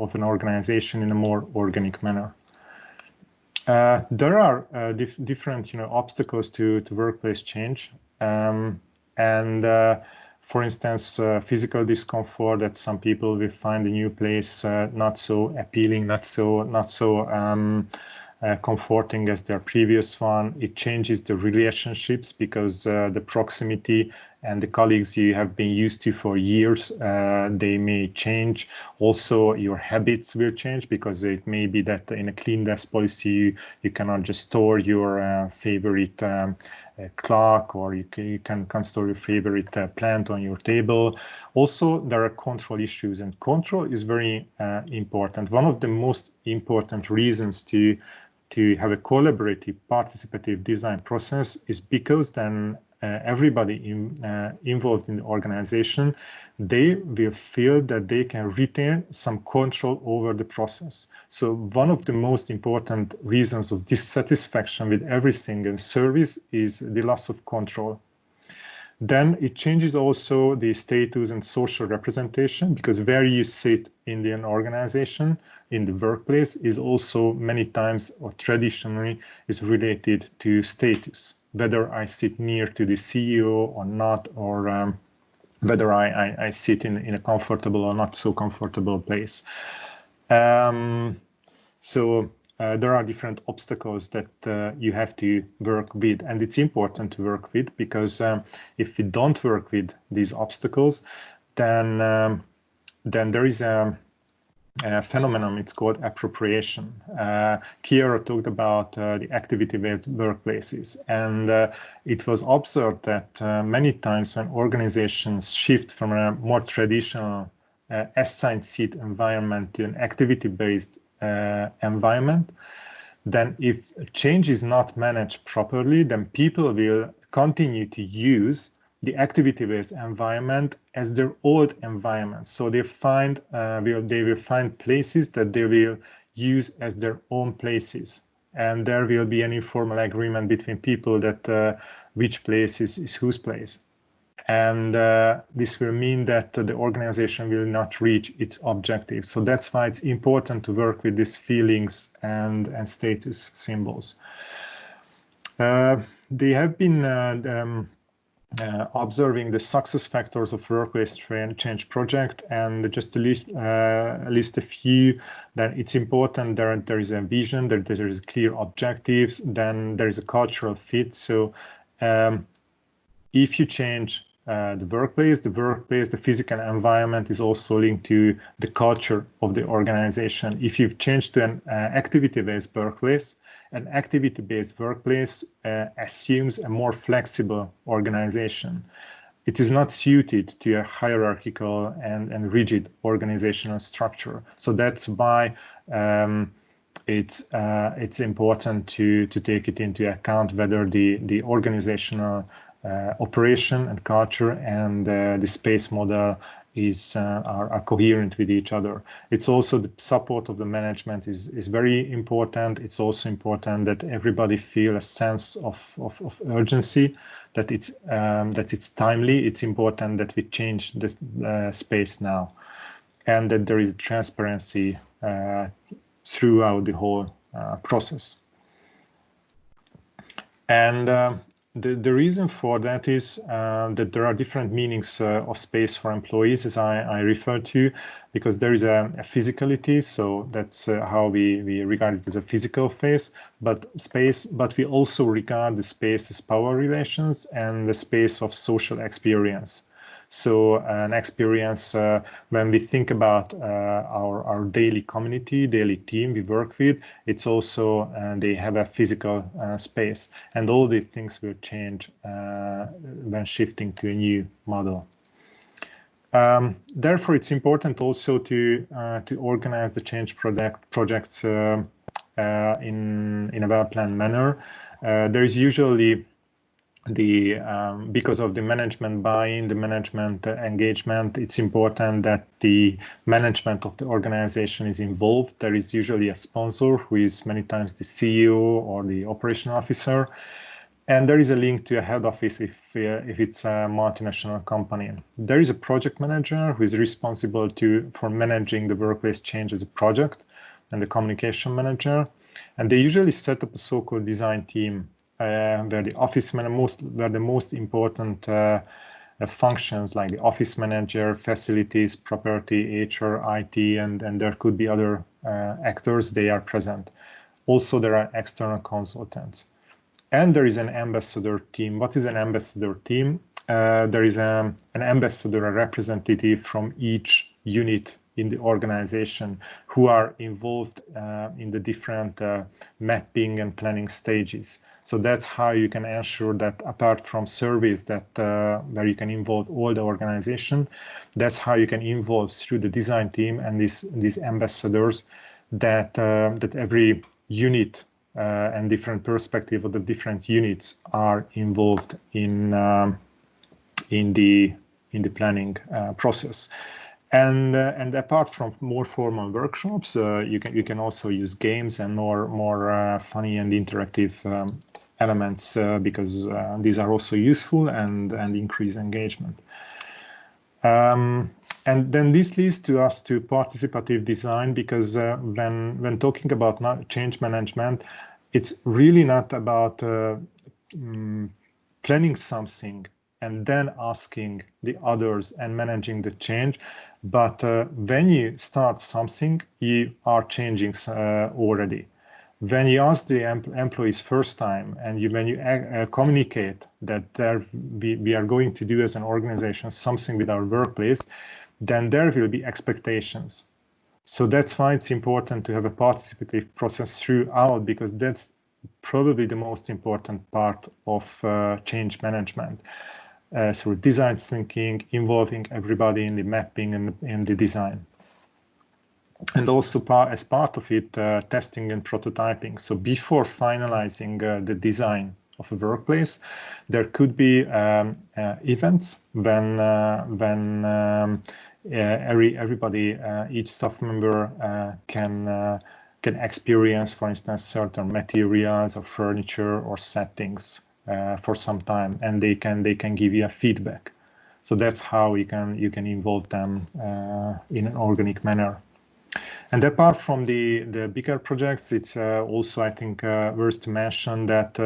of an organization in a more organic manner. There are different obstacles to workplace change, for instance, physical discomfort, that some people will find a new place not so appealing, not so comforting as their previous one. It changes the relationships, because the proximity and the colleagues you have been used to for years, they may change. Also, your habits will change, because it may be that in a clean desk policy, you cannot just store your favorite clock, or you can store your favorite plant on your table. Also, there are control issues, and control is very important. One of the most important reasons to have a collaborative, participative design process is because then everybody involved in the organization, they will feel that they can retain some control over the process. So one of the most important reasons of dissatisfaction with every single service is the loss of control. Then it changes also the status and social representation, because where you sit in an organization, in the workplace, is also many times or traditionally is related to status, whether I sit near to the CEO or not, or whether I sit in a comfortable or not so comfortable place. There are different obstacles that you have to work with, and it's important to work with, because if we don't work with these obstacles, then there is a phenomenon. It's called appropriation. Chiara talked about the activity-based workplaces, and it was observed that many times when organizations shift from a more traditional assigned seat environment to an activity-based environment, then if change is not managed properly, then people will continue to use the activity-based environment as their old environment. So they will find places that they will use as their own places, and there will be an informal agreement between people that which place is whose place. And this will mean that the organization will not reach its objective. So that's why it's important to work with these feelings and status symbols. They have been observing the success factors of workplace change project, and just to list a few. Then it's important that there is a vision, that there is clear objectives, then there is a cultural fit. So if you change the workplace, the physical environment is also linked to the culture of the organization. If you've changed to an activity-based workplace, an activity-based workplace assumes a more flexible organization. It is not suited to a hierarchical and rigid organizational structure. So that's why it's important to take it into account whether the organizational operation and culture and the space model are coherent with each other. It's also the support of the management is very important. It's also important that everybody feel a sense of urgency, that it's timely. It's important that we change the space now, and that there is transparency throughout the whole process. And the reason for that is that there are different meanings of space for employees, as I referred to, because there is a physicality, so that's how we regard it as a physical space, but we also regard the space as power relations and the space of social experience. So an experience when we think about our daily community, daily team we work with, it's also they have a physical space, and all these things will change when shifting to a new model. Therefore, it's important also to organize the change projects in a well-planned manner. There is usually because of the management buy-in, the management engagement, it's important that the management of the organization is involved. There is usually a sponsor who is many times the CEO or the operational officer, and there is a link to a head office if it's a multinational company. There is a project manager who is responsible for managing the workplace change as a project, and the communication manager, and they usually set up a so-called design team. Where the most important functions like the office manager, facilities, property, HR, IT, and there could be other actors, they are present. Also, there are external consultants. And there is an ambassador team. What is an ambassador team? there is an ambassador, a representative from each unit in the organization who are involved in the different mapping and planning stages. So that's how you can ensure that apart from surveys that where you can involve all the organization, that's how you can involve through the design team and these ambassadors that that every unit and different perspective of the different units are involved in the planning process. And apart from more formal workshops, you can also use games and more funny and interactive elements because these are also useful and increase engagement. And then this leads to us to participative design, because when talking about change management, it's really not about planning something and then asking the others and managing the change. But when you start something, you are changing already. When you ask the employees first time and when you communicate that we are going to do as an organization something with our workplace, then there will be expectations. So that's why it's important to have a participative process throughout, because that's probably the most important part of change management. So design thinking, involving everybody in the mapping and in the design. And also as part of it, testing and prototyping. So before finalizing the design of a workplace, there could be events when everybody, each staff member can experience, for instance, certain materials or furniture or settings for some time, and they can give you a feedback. So that's how you can involve them in an organic manner. And apart from the bigger projects, it's also, I think, worth to mention that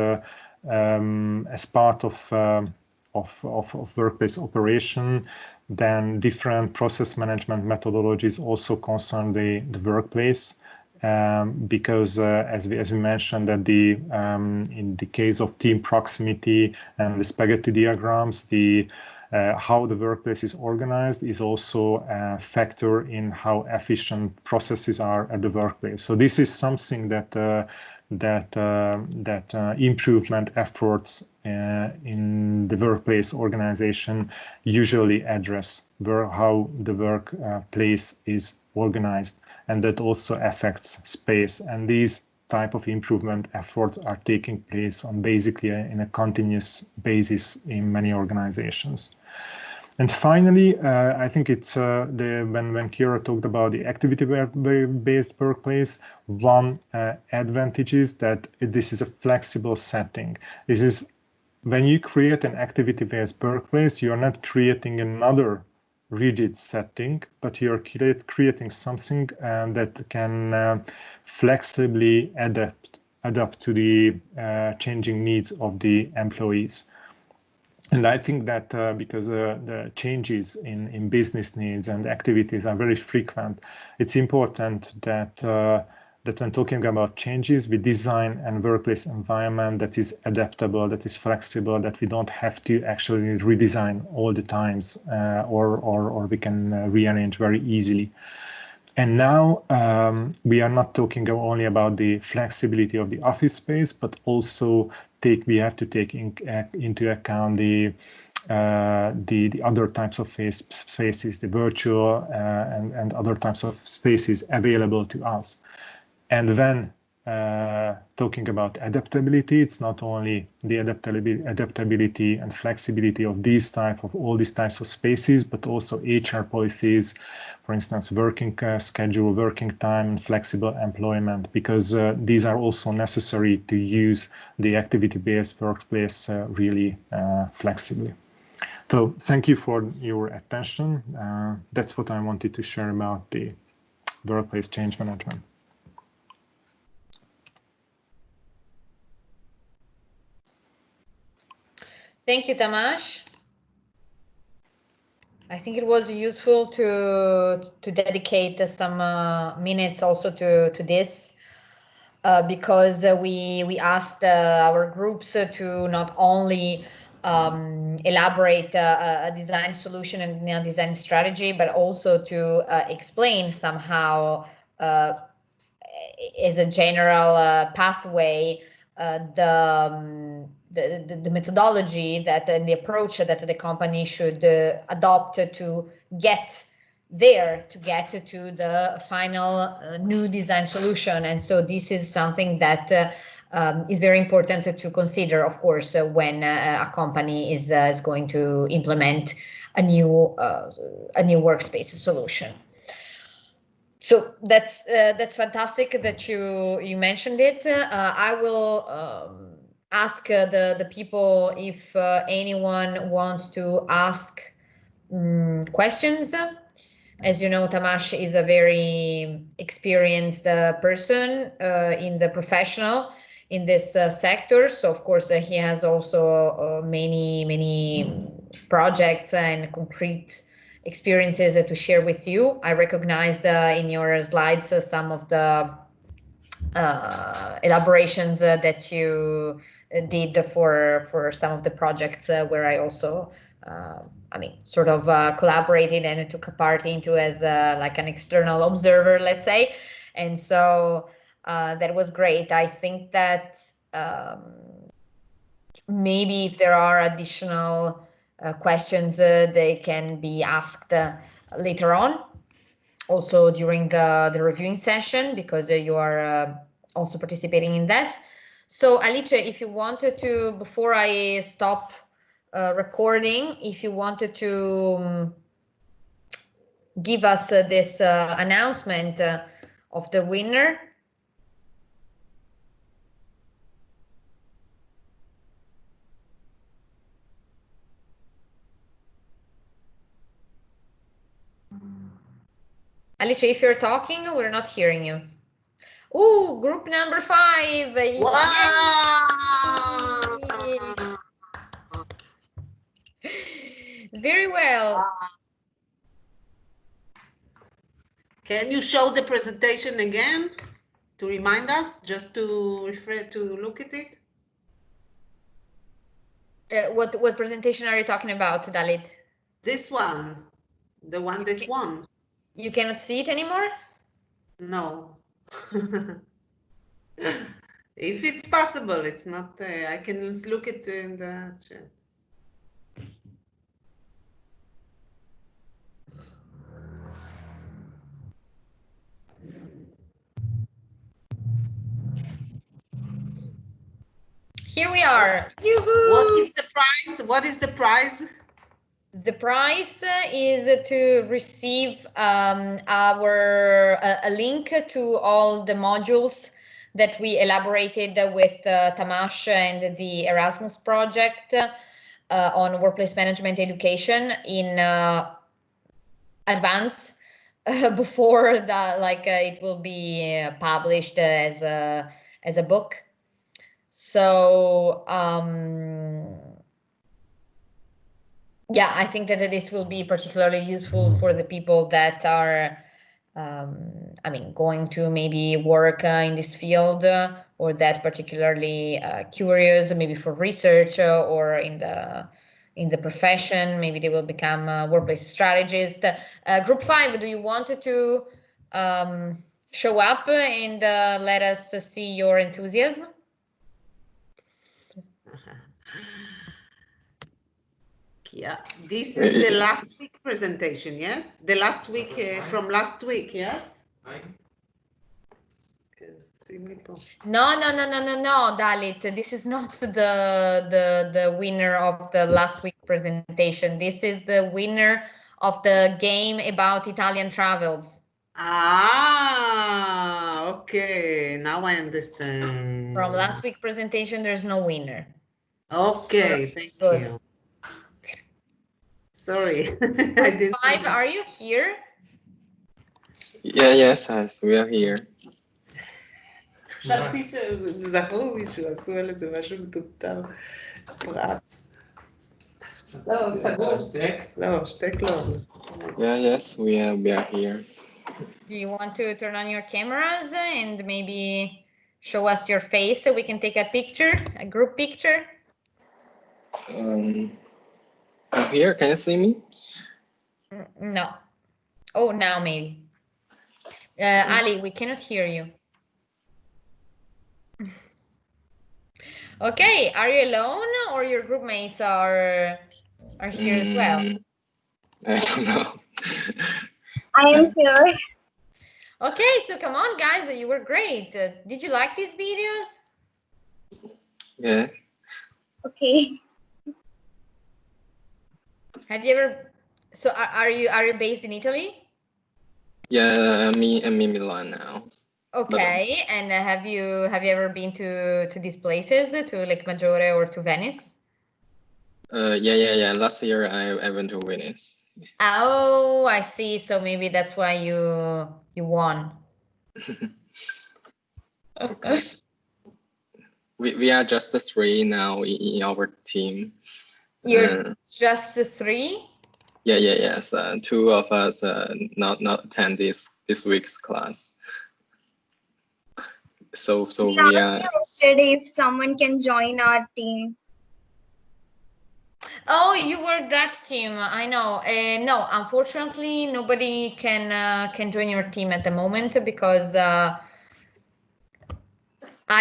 as part of workplace operation, then different process management methodologies also concern the workplace. Because as we mentioned, that in the case of team proximity and the spaghetti diagrams, how the workplace is organized is also a factor in how efficient processes are at the workplace. So this is something that improvement efforts in the workplace organization usually address how the workplace is organized, and that also affects space. And these type of improvement efforts are taking place on basically in a continuous basis in many organizations. And finally, I think it's when Kira talked about the activity-based workplace, one advantage is that this is a flexible setting. This is when you create an activity-based workplace, you're not creating another rigid setting, but you're creating something that can flexibly adapt to the changing needs of the employees. And I think that because the changes in business needs and activities are very frequent, it's important that when talking about changes, we design a workplace environment that is adaptable, that is flexible, that we don't have to actually redesign all the times, or we can rearrange very easily. And now we are not talking only about the flexibility of the office space, but also we have to take into account the other types of spaces, the virtual and other types of spaces available to us. And when talking about adaptability, it's not only the adaptability and flexibility of all these types of spaces, but also HR policies, for instance, working schedule, working time, and flexible employment, because these are also necessary to use the activity-based workplace really flexibly. So thank you for your attention. That's what I wanted to share about the workplace change management. Thank you, Tamas. I think it was useful to dedicate some minutes also to this, because we asked our groups to not only elaborate a design solution and a design strategy, but also to explain somehow as a general pathway the methodology that and the approach that the company should adopt to get there, to get to the final new design solution. And so this is something that is very important to consider, of course, when a company is going to implement a new workspace solution. So that's fantastic that you mentioned it. I will ask the people if anyone wants to ask questions. As you know, Tamas is a very experienced person in the professional in this sector. So of course he has also many projects and concrete experiences to share with you. I recognized in your slides some of the elaborations that you did for some of the projects where I also sort of collaborated and took a part into as like an external observer, let's say. And so that was great. I think that maybe if there are additional questions, they can be asked later on, also during the reviewing session, because you are also participating in that. So Alice, if you wanted to, before I stop recording, if you wanted to give us this announcement of the winner. Alice, if you're talking, we're not hearing you. Oh, group number 5. Wow! Very well. Can you show the presentation again to remind us, just to refer to look at it? What presentation are you talking about, Dalit? This one, the one that won. You cannot see it anymore? No. If it's possible, it's not. I can look at in the chat. Here we are. Yoo-hoo! What is the prize? What is the prize? The prize is to receive a link to all the modules that we elaborated with Tamas and the Erasmus project on workplace management education in advance before it will be published as a book. So yeah, I think that this will be particularly useful for the people that are, going to maybe work in this field or that particularly curious, maybe for research or in the profession. Maybe they will become a workplace strategist. Group 5, do you want to show up and let us see your enthusiasm? Yeah, this is the last week presentation, yes? The last week, from last week, yes? No, Dalit. This is not the winner of the last week presentation. This is the winner of the game about Italian travels. Ah, okay. Now I understand. From last week presentation, there's no winner. Okay, thank you. Sorry, I didn't. 5, are you here? Yeah, yes, we are here. חשבתי שזכרו מישהו, עשו על איזה משהו מטומטם, פרס. לא, סגור. לא, שטק לא. Yeah, yes, we are here. Do you want to turn on your cameras and maybe show us your face so we can take a picture, a group picture? I'm here. Can you see me? No. Oh, now maybe. Ali, we cannot hear you. Okay, are you alone or your group mates are here as well? I don't know. I am here. Okay, so come on, guys, you were great. Did you like these videos? Yeah. Okay. Have you ever? So are you based in Italy? Yeah, I'm in Milan now. Okay, and have you ever been to these places, to Lake Maggiore or to Venice? Yeah. Last year I went to Venice. Oh, I see. So maybe that's why you won. Okay. We are just the three now in our team. You're just the three? Yes. Two of us not attend this week's class. So we are. Yesterday, if someone can join our team. Oh, you were that team. I know. No, unfortunately, nobody can join your team at the moment because I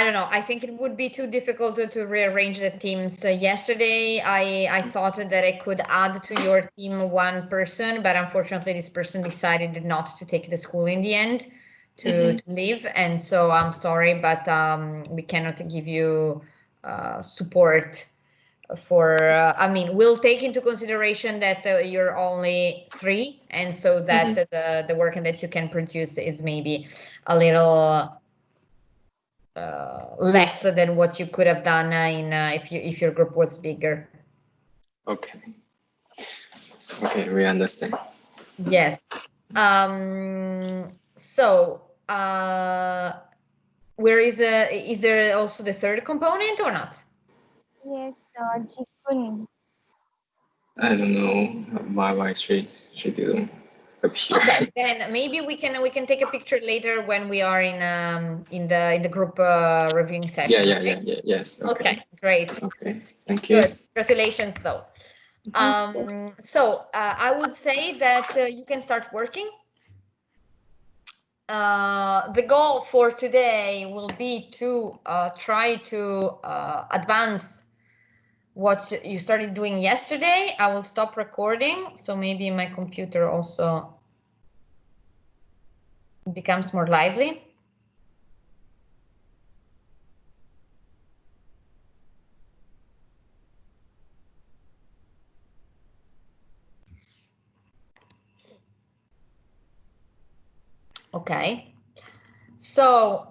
don't know. I think it would be too difficult to rearrange the teams. Yesterday, I thought that I could add to your team one person, but unfortunately, this person decided not to take the school in the end to leave, and so I'm sorry, but we cannot give you support for. I mean, we'll take into consideration that you're only three, and so that the work that you can produce is maybe a little less than what you could have done if your group was bigger. Okay, we understand. Yes. So where is there also the third component or not? Yes, Jikun. I don't know why she didn't appear. Okay, then maybe we can take a picture later when we are in the group reviewing session. Yeah. Yes. Okay, great. Okay, thank you. Good. Congratulations, though. So I would say that you can start working. The goal for today will be to try to advance what you started doing yesterday. I will stop recording, so maybe my computer also becomes more lively. Okay, so